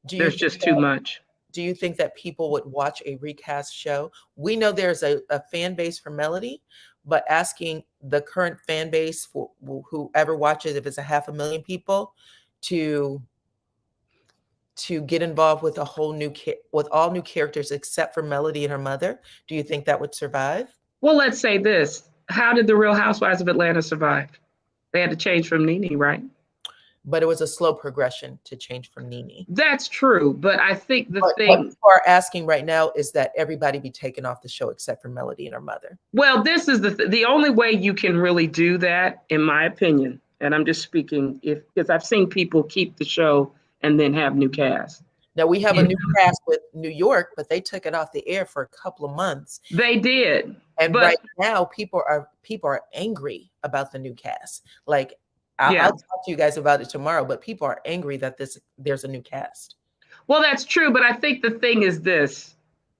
There's just too much. Do you think that people would watch a recast show? We know there's a fan base for Melody, but asking the current fan base, for whoever watches, if it's 500,000 people, to get involved with a whole new with all new characters except for Melody and her mother, do you think that would survive? Well, let's say this. How did the Real Housewives of Atlanta survive? They had to change from Nene, right? But it was a slow progression to change from Nene. That's true, but I think what people are asking right now is that everybody be taken off the show except for Melody and her mother. Well, this is the only way you can really do that, in my opinion, and I'm just speaking because I've seen people keep the show and then have new cast. Now we have a new cast with New York, but they took it off the air for a couple of months. They did. And right now people are angry about the new cast. Like I'll talk to you guys about it tomorrow, but people are angry that there's a new cast. Well, that's true, but I think the thing is this.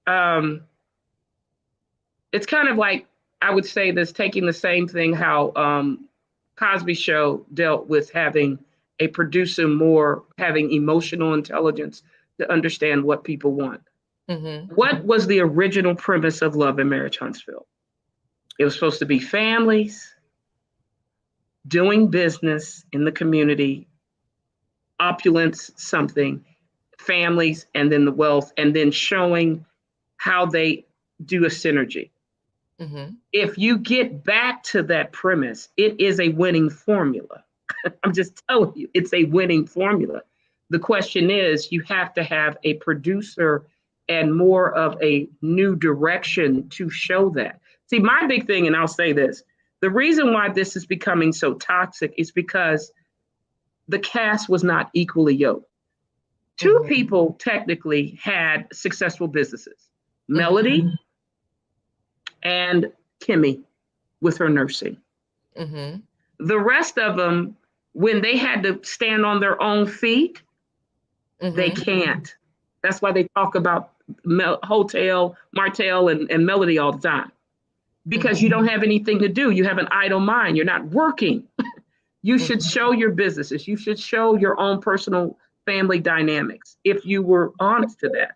It's kind of like, I would say this, taking the same thing how Cosby Show dealt with having a producer having emotional intelligence to understand what people want. Mm-hmm. What was the original premise of Love and Marriage Huntsville? It was supposed to be families doing business in the community, opulence, something, families, and then the wealth, and then showing how they do a synergy. Mm-hmm. If you get back to that premise, it is a winning formula. I'm just telling you, it's a winning formula. The question is, you have to have a producer and more of a new direction to show that. See, my big thing, and I'll say this, the reason why this is becoming so toxic is because the cast was not equally yoked. Two people technically had successful businesses, Melody and Kimmy with her nursing. Mm-hmm. The rest of them, when they had to stand on their own feet, they can't. That's why they talk about Martell and Melody all the time. Because you don't have anything to do. You have an idle mind. You're not working. You should show your businesses. You should show your own personal family dynamics if you were honest to that.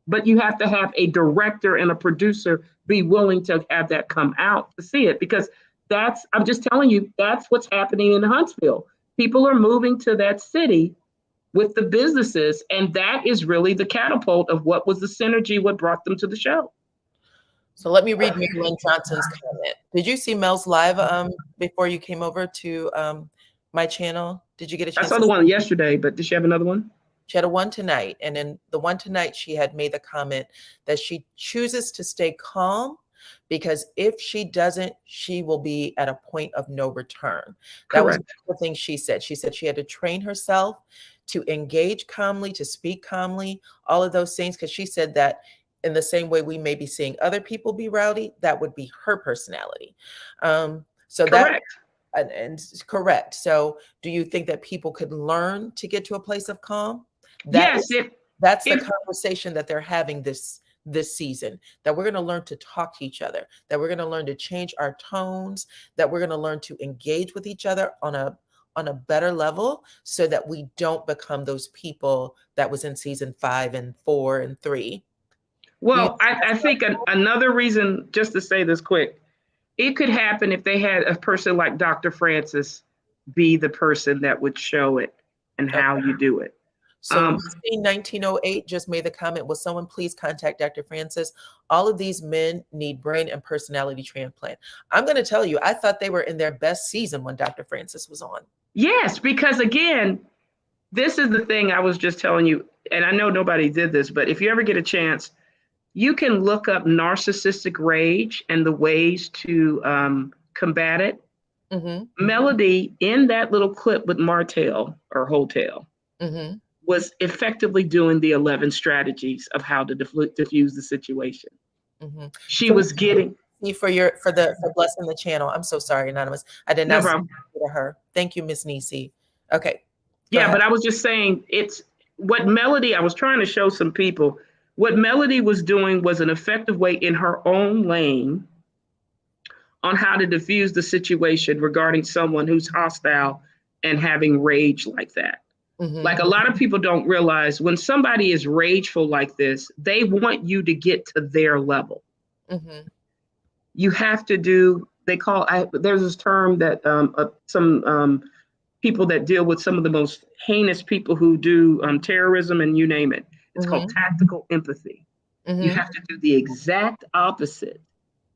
But you have to have a director and a producer be willing to have that come out to see it, because I'm just telling you, that's what's happening in Huntsville. People are moving to that city with the businesses, and that is really the catapult of what was the synergy, what brought them to the show. So let me read Marilyn Johnson's comment. Did you see Mel's live before you came over to my channel? Did you get a chance? I saw the one yesterday, but did she have another one? She had a one tonight. And in the one tonight, she had made the comment that she chooses to stay calm because if she doesn't, she will be at a point of no return. That was the thing she said. She said she had to train herself to engage calmly, to speak calmly, all of those things, because she said that in the same way we may be seeing other people be rowdy, that would be her personality. So correct. And correct. So do you think that people could learn to get to a place of calm? Yes. That's the conversation that they're having this season, that we're going to learn to talk to each other, that we're going to learn to change our tones, that we're going to learn to engage with each other on a better level so that we don't become those people that was in season 5 and 4 and 3. Well, I think another reason, just to say this quick, it could happen if they had a person like Dr. Francis be the person that would show it and how you do it. So 1908 just made the comment, will someone please contact Dr. Francis? All of these men need brain and personality transplant. I'm going to tell you, I thought they were in their best season when Dr. Francis was on. Yes, because again, This is the thing I was just telling you, and I know nobody did this, but if you ever get a chance, you can look up narcissistic rage and the ways to combat it. Melody, in that little clip with Martell or Hotel, was effectively doing the 11 strategies of how to diffuse the situation. She was getting for blessing the channel. I'm so sorry, Anonymous. I did not say to her. Thank you, Miss Nisi. Okay. Yeah, but I was just saying, it's what Melody, I was trying to show some people, what Melody was doing was an effective way in her own lane on how to diffuse the situation regarding someone who's hostile and having rage like that. Like a lot of people don't realize when somebody is rageful like this, they want you to get to their level. You have to do, there's this term that some people that deal with some of the most heinous people who do terrorism and you name it. It's called tactical empathy. You have to do the exact opposite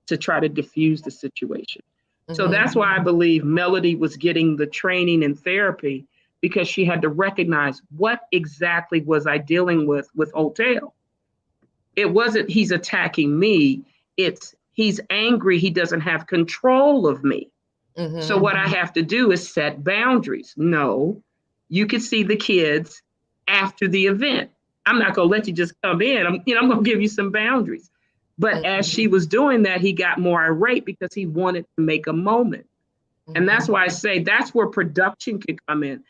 to try to diffuse the situation. So that's why I believe Melody was getting the training and therapy, because she had to recognize what exactly was I dealing with Hotel. It wasn't he's attacking me, it's he's angry, he doesn't have control of me. So what I have to do is set boundaries. No, you can see the kids after the event. I'm not gonna let you just come in. I'm gonna give you some boundaries. But as she was doing that, he got more irate because he wanted to make a moment. And that's why I say that's where production can come in.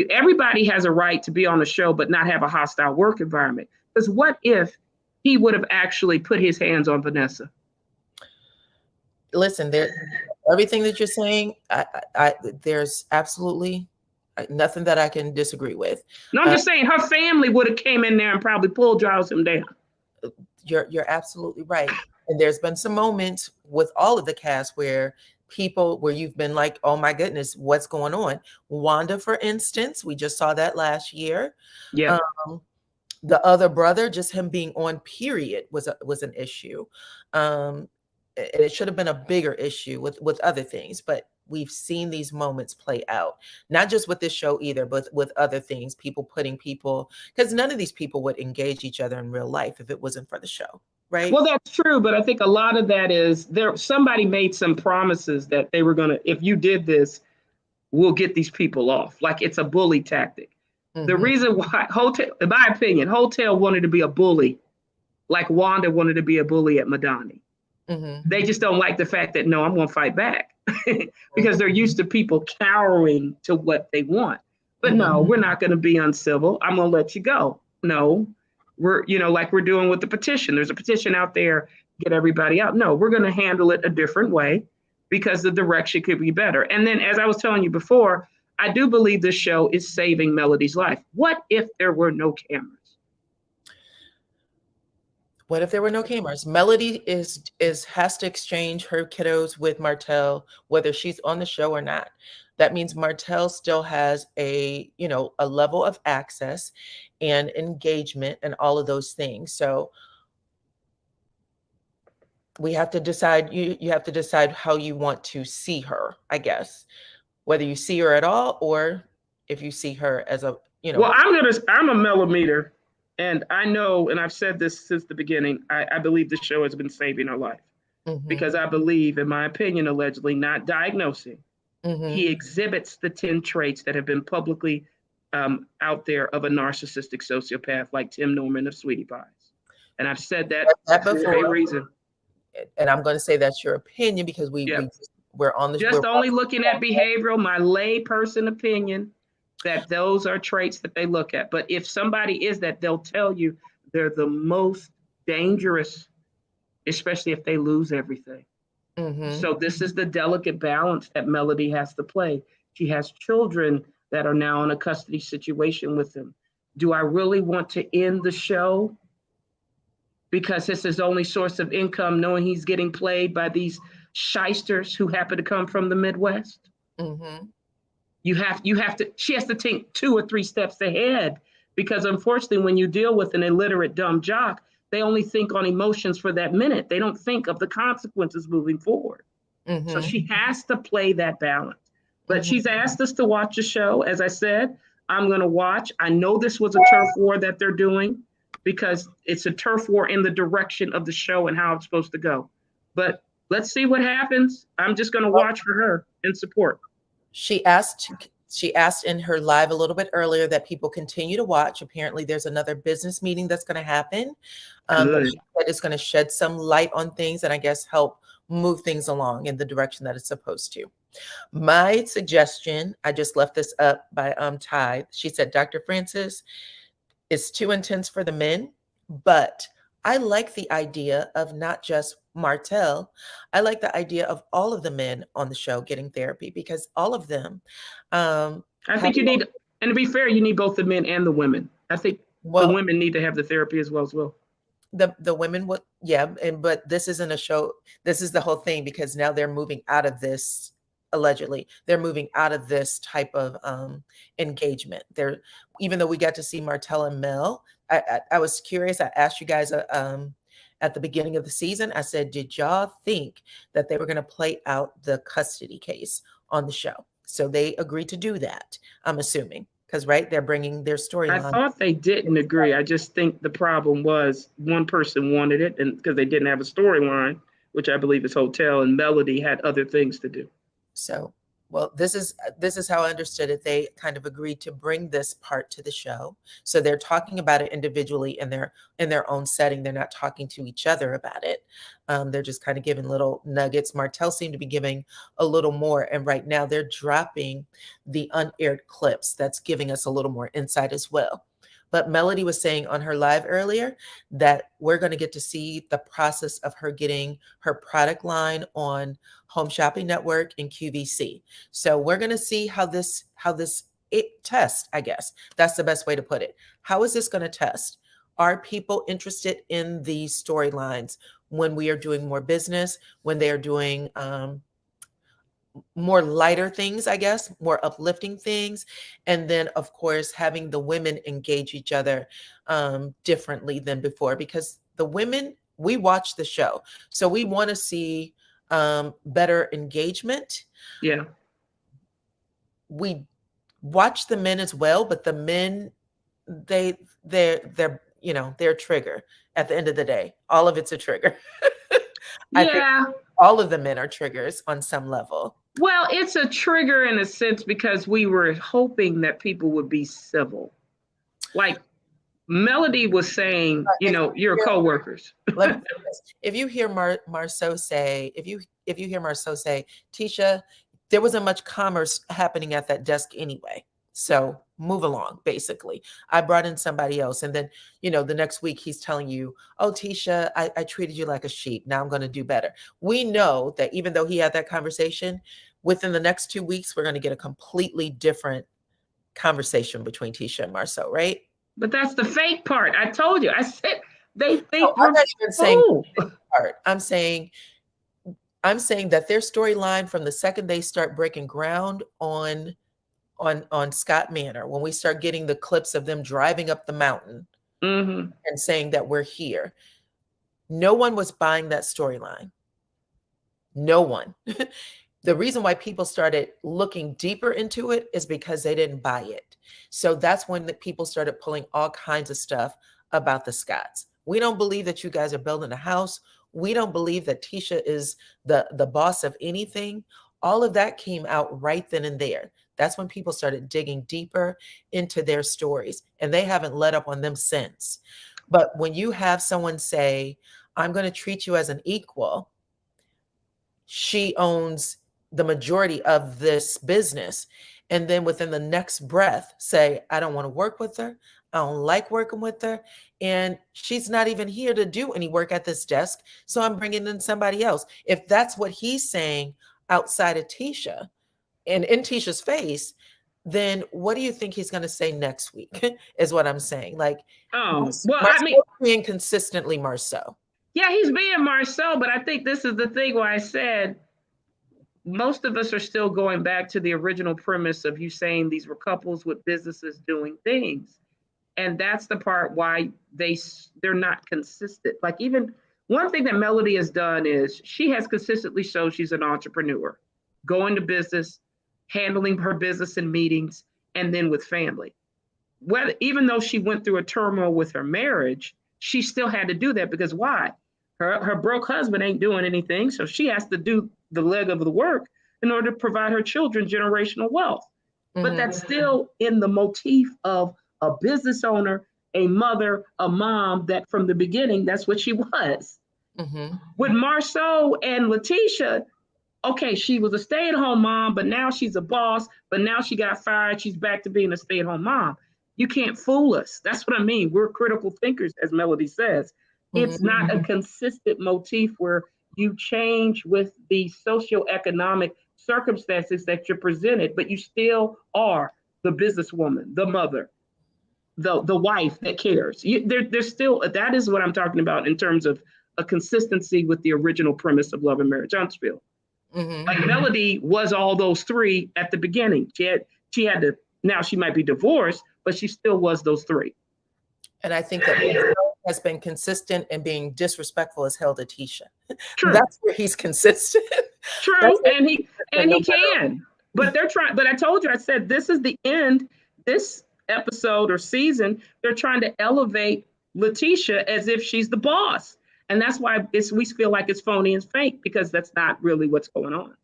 Everybody has a right to be on the show, but not have a hostile work environment. Because what if he would have actually put his hands on Vanessa? Listen, everything that you're saying, there's absolutely nothing that I can disagree with. No, I'm just saying her family would have came in there and probably bulldoze him down. You're absolutely right. And there's been some moments with all of the cast where you've been like, oh my goodness, what's going on? Wanda, for instance, we just saw that last year. Yeah. The other brother, just him being on period was an issue. It should have been a bigger issue with other things, but we've seen these moments play out, not just with this show either, but with other things, because none of these people would engage each other in real life if it wasn't for the show, right? Well, that's true, but I think a lot of that is somebody made some promises that they were gonna, if you did this, we'll get these people off. Like it's a bully tactic. The reason why Hotel, in my opinion, Hotel wanted to be a bully, like Wanda wanted to be a bully at Madani. They just don't like the fact that, no, I'm going to fight back because they're used to people cowering to what they want. But no, we're not going to be uncivil. I'm going to let you go. No, we're, like we're doing with the petition. There's a petition out there, get everybody out. No, we're going to handle it a different way because the direction could be better. And then, as I was telling you before, I do believe this show is saving Melody's life. What if there were no cameras? What if there were no cameras? Melody has to exchange her kiddos with Martell, whether she's on the show or not. That means Martell still has a level of access and engagement and all of those things. So we have to decide, you have to decide how you want to see her, I guess, whether you see her at all or if you see her as a, Well, I'm a millimeter. And I know, and I've said this since the beginning, I believe the show has been saving her life because I believe, in my opinion, allegedly not diagnosing, he exhibits the 10 traits that have been publicly out there of a narcissistic sociopath like Tim Norman of Sweetie Pies. And I've said that for a reason. And I'm going to say that's your opinion because we're on the just only looking at behavioral, my lay person opinion, that those are traits that they look at. But if somebody is that, they'll tell you they're the most dangerous, especially if they lose everything. So this is the delicate balance that Melody has to play. She has children that are now in a custody situation with him. Do I really want to end the show because it's his only source of income, knowing he's getting played by these shysters who happen to come from the Midwest? You have to, she has to think 2 or 3 steps ahead because unfortunately, when you deal with an illiterate dumb jock, they only think on emotions for that minute. They don't think of the consequences moving forward. So she has to play that balance. But she's asked us to watch the show. As I said, I'm going to watch. I know this was a turf war that they're doing because it's a turf war in the direction of the show and how it's supposed to go. But let's see what happens. I'm just going to watch for her and support. She asked in her live a little bit earlier that people continue to watch. Apparently there's another business meeting that's going to happen. That she said it's going to shed some light on things and I guess help move things along in the direction that it's supposed to. My suggestion, I just left this up by Ty. She said, Dr. Francis, it's too intense for the men, but I like the idea of not just Martell. I like the idea of all of the men on the show getting therapy because all of them. I think you need, and to be fair, you need both the men and the women. I think the women need to have the therapy as well. The women would, yeah, but this isn't a show. This is the whole thing because now they're moving out of this. Allegedly, they're moving out of this type of engagement. Even though we got to see Martell and Mel, I was curious. I asked you guys at the beginning of the season. I said, did y'all think that they were going to play out the custody case on the show? So they agreed to do that. I'm assuming because they're bringing their storyline. I thought they didn't agree. I just think the problem was one person wanted it, and because they didn't have a storyline, which I believe is Hotel, and Melody had other things to do. So, well, this is how I understood it. They kind of agreed to bring this part to the show. So they're talking about it individually in their own setting. They're not talking to each other about it. They're just kind of giving little nuggets. Martell seemed to be giving a little more. And right now they're dropping the unaired clips. That's giving us a little more insight as well. But Melody was saying on her live earlier that we're going to get to see the process of her getting her product line on Home Shopping Network and QVC. So we're going to see how this tests, I guess. That's the best way to put it. How is this going to test? Are people interested in these storylines when we are doing more business, when they are doing more lighter things, I guess, more uplifting things. And then, of course, having the women engage each other differently than before, because the women, we watch the show. So we want to see better engagement. Yeah. We watch the men as well, but the men, they're a trigger at the end of the day. All of it's a trigger. I think all of the men are triggers on some level. Well, it's a trigger in a sense because we were hoping that people would be civil. Like Melody was saying, you're co-workers. If you hear Marceau say, if you hear Marceau say, Tisha, there wasn't much commerce happening at that desk anyway. So move along, basically. I brought in somebody else. And then, the next week he's telling you, oh, Tisha, I treated you like a sheep. Now I'm going to do better. We know that even though he had that conversation, within the next 2 weeks, we're going to get a completely different conversation between Tisha and Marceau, right? But that's the fake part. I told you. I said they think I'm not even saying the fake part. I'm saying that their storyline from the second they start breaking ground on Scott Manor, when we start getting the clips of them driving up the mountain and saying that we're here, no one was buying that storyline. No one. The reason why people started looking deeper into it is because they didn't buy it. So that's when the people started pulling all kinds of stuff about the Scotts. We don't believe that you guys are building a house. We don't believe that Tisha is the boss of anything. All of that came out right then and there. That's when people started digging deeper into their stories, and they haven't let up on them since. But when you have someone say, I'm going to treat you as an equal, she owns the majority of this business. And then within the next breath say, I don't want to work with her. I don't like working with her. And she's not even here to do any work at this desk. So I'm bringing in somebody else. If that's what he's saying outside of Tisha and in Tisha's face, then what do you think he's going to say next week is what I'm saying. Like, being consistently Marceau. Yeah, he's being Marceau, but I think this is the thing where I said, most of us are still going back to the original premise of you saying these were couples with businesses doing things. And that's the part why they're not consistent. Like even one thing that Melody has done is she has consistently shown she's an entrepreneur, going to business, handling her business in meetings, and then with family. even though she went through a turmoil with her marriage, she still had to do that because why? Her broke husband ain't doing anything, so she has to do the leg of the work in order to provide her children generational wealth. But that's still in the motif of a business owner, a mother, a mom, that from the beginning, that's what she was. With Marceau and Letitia, okay, she was a stay-at-home mom, but now she's a boss, but now she got fired, she's back to being a stay-at-home mom. You can't fool us. That's what I mean. We're critical thinkers, as Melody says. It's not a consistent motif where you change with the socioeconomic circumstances that you're presented, but you still are the businesswoman, the mother, the wife that cares. There's still, that is what I'm talking about in terms of a consistency with the original premise of Love and Marriage Huntsville. Like Melody was all those three at the beginning. She had to, now she might be divorced, but she still was those three. And I think that has been consistent in being disrespectful as hell to Tisha. True. That's where he's consistent. True, and he can. But they're trying. But I told you, I said this is the end. This episode or season, they're trying to elevate Letitia as if she's the boss, and that's why we feel like it's phony and fake, because that's not really what's going on.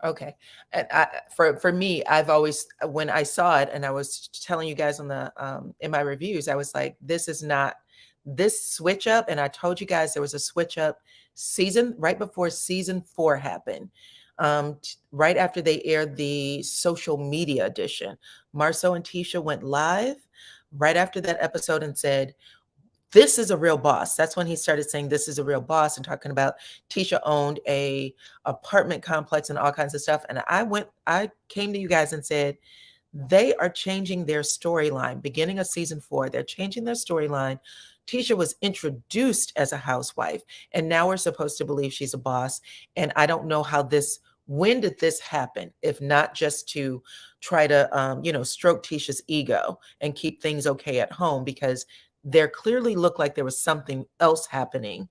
Okay. And for me, I've always, when I saw it, and I was telling you guys on the in my reviews, I was like, this is not this switch up. And I told you guys there was a switch up right before season 4 happened. Right after they aired the social media edition, Marceau and Tisha went live right after that episode and said, this is a real boss. That's when he started saying this is a real boss and talking about Tisha owned a apartment complex and all kinds of stuff. And I came to you guys and said, they are changing their storyline. Beginning of season 4, they're changing their storyline. Tisha was introduced as a housewife, and now we're supposed to believe she's a boss. And I don't know when did this happen? If not just to try to, stroke Tisha's ego and keep things okay at home, because there clearly looked like there was something else happening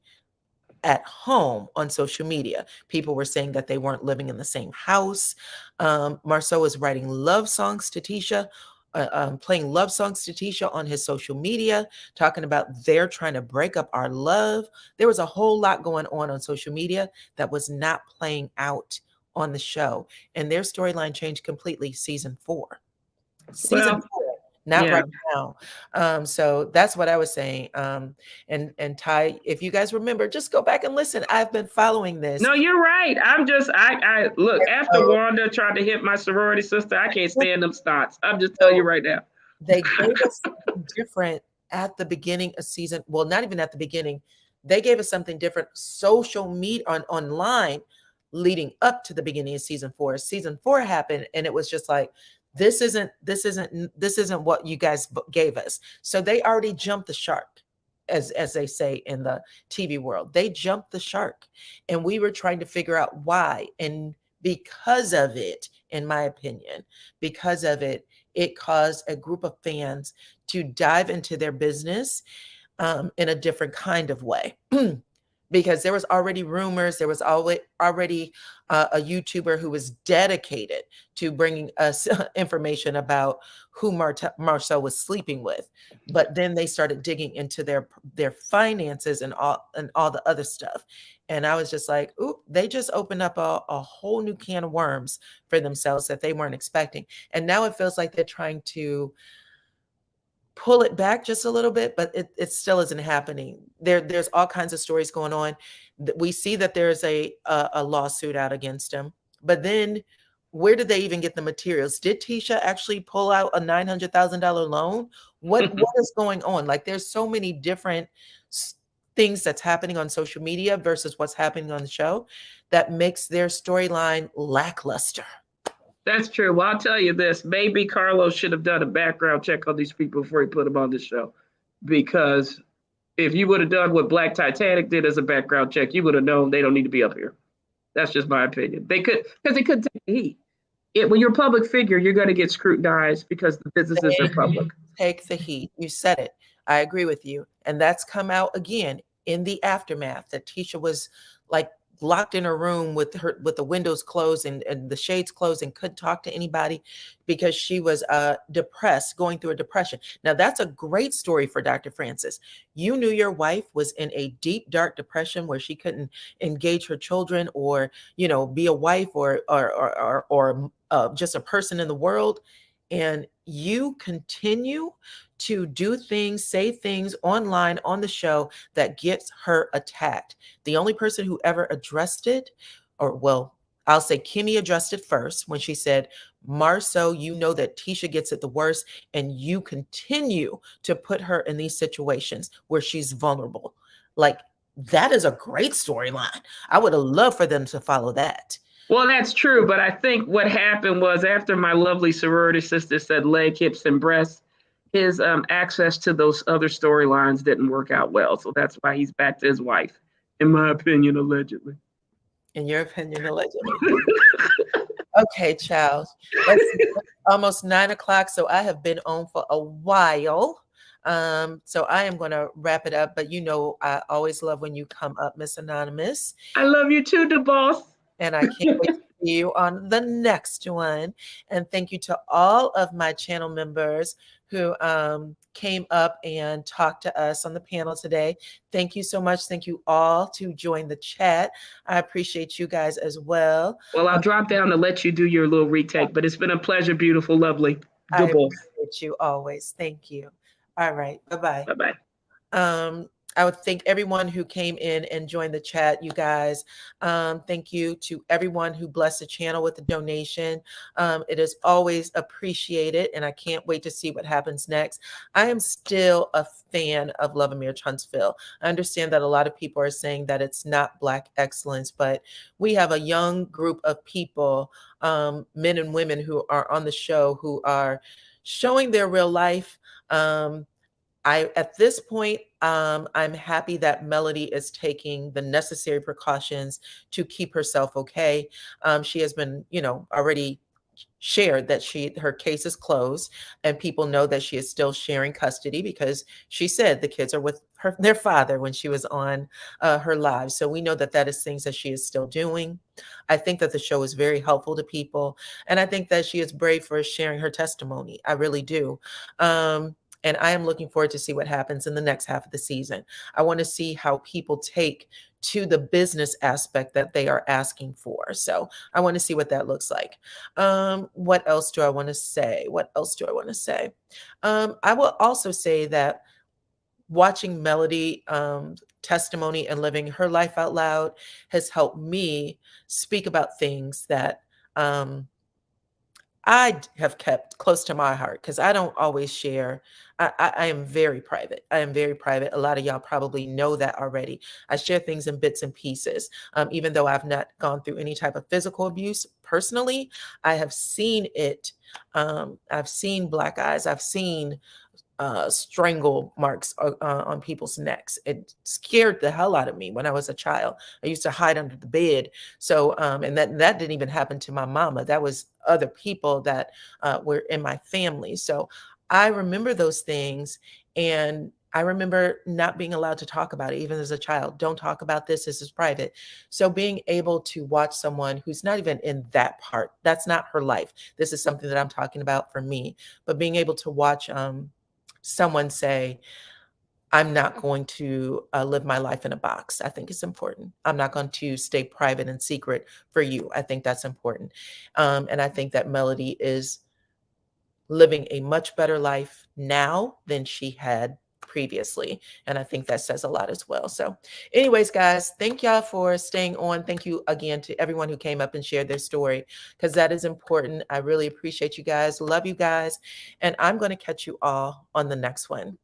at home on social media. People were saying that they weren't living in the same house. Marceau was writing love songs to Tisha, playing love songs to Tisha on his social media, talking about they're trying to break up our love. There was a whole lot going on social media that was not playing out on the show. And their storyline changed completely season 4. Season 4. Not right now. So that's what I was saying. And Ty, if you guys remember, just go back and listen. I've been following this. No, you're right. I look, after Wanda tried to hit my sorority sister, I can't stand them stunts. I'm just telling you right now. They gave us something different at the beginning of season. Well, not even at the beginning. They gave us something different. Social media online leading up to the beginning of season 4. Season 4 happened, and it was just like, this isn't what you guys gave us. So they already jumped the shark, as they say in the TV world. They jumped the shark, and we were trying to figure out why. And because of it, in my opinion, because of it, it caused a group of fans to dive into their business in a different kind of way. Because there was already rumors, there was already a YouTuber who was dedicated to bringing us information about who Marcel was sleeping with. But then they started digging into their finances and all the other stuff. And I was just like, ooh, they just opened up a whole new can of worms for themselves that they weren't expecting. And now it feels like they're trying to pull it back just a little bit, but it still isn't happening. There's all kinds of stories going on. We see that there's a lawsuit out against him, but then where did they even get the materials? Did Tisha actually pull out a $900,000 loan? What is going on? Like, there's so many different things that's happening on social media versus what's happening on the show that makes their storyline lackluster. That's true. Well, I'll tell you this. Maybe Carlos should have done a background check on these people before he put them on the show. Because if you would have done what Black Titanic did as a background check, you would have known they don't need to be up here. That's just my opinion. They couldn't take the heat. When you're a public figure, you're going to get scrutinized because the businesses are public. Take the heat. You said it. I agree with you. And that's come out again in the aftermath that Tisha was like locked in her room with the windows closed and the shades closed and couldn't talk to anybody because she was depressed, going through a depression. Now that's a great story for Dr. Francis. You knew your wife was in a deep, dark depression where she couldn't engage her children or, be a wife or just a person in the world. And you continue to do things, say things online on the show that gets her attacked. The only person who ever addressed it, or well, I'll say Kimmy addressed it first when she said, Marceau, you know that Tisha gets it the worst, and you continue to put her in these situations where she's vulnerable. Like, that is a great storyline. I would have loved for them to follow that. Well, that's true, but I think what happened was after my lovely sorority sister said leg, hips, and breasts, his access to those other storylines didn't work out well. So that's why he's back to his wife, in my opinion, allegedly. In your opinion, allegedly. Okay, child. It's almost 9 o'clock, so I have been on for a while. So I am going to wrap it up, but I always love when you come up, Miss Anonymous. I love you too, the boss. And I can't wait to see you on the next one. And thank you to all of my channel members who came up and talked to us on the panel today. Thank you so much. Thank you all to join the chat. I appreciate you guys as well. Well, I'll drop down to let you do your little retake, but it's been a pleasure, beautiful, lovely. I appreciate you always. Thank you. All right. Bye-bye. Bye-bye. I would thank everyone who came in and joined the chat, you guys. Thank you to everyone who blessed the channel with the donation. It is always appreciated, and I can't wait to see what happens next. I am still a fan of LoveAndMarriageHuntsville. I understand that a lot of people are saying that it's not Black excellence, but we have a young group of people, men and women who are on the show who are showing their real life. At this point, I'm happy that Melody is taking the necessary precautions to keep herself okay. She has been, already shared that her case is closed, and people know that she is still sharing custody because she said the kids are with their father when she was on her live. So we know that that is things that she is still doing. I think that the show is very helpful to people, and I think that she is brave for sharing her testimony. I really do. And I am looking forward to see what happens in the next half of the season. I want to see how people take to the business aspect that they are asking for. So I want to see what that looks like. What else do I want to say? I will also say that watching Melody testimony and living her life out loud has helped me speak about things that I have kept close to my heart because I don't always share. I am very private. I am very private. A lot of y'all probably know that already. I share things in bits and pieces. Even though I've not gone through any type of physical abuse personally, I have seen it. I've seen black eyes. I've seen strangle marks on people's necks. It scared the hell out of me when I was a child. I used to hide under the bed. So, and that didn't even happen to my mama. That was other people that were in my family. So I remember those things, and I remember not being allowed to talk about it, even as a child. Don't talk about this. This is private. So being able to watch someone who's not even in that part, that's not her life. This is something that I'm talking about for me. But being able to watch someone say, I'm not going to live my life in a box. I think it's important. I'm not going to stay private and secret for you. I think that's important. And I think that Melody is living a much better life now than she had previously. And I think that says a lot as well. So anyways, guys, thank y'all for staying on. Thank you again to everyone who came up and shared their story, because that is important. I really appreciate you guys. Love you guys. And I'm going to catch you all on the next one.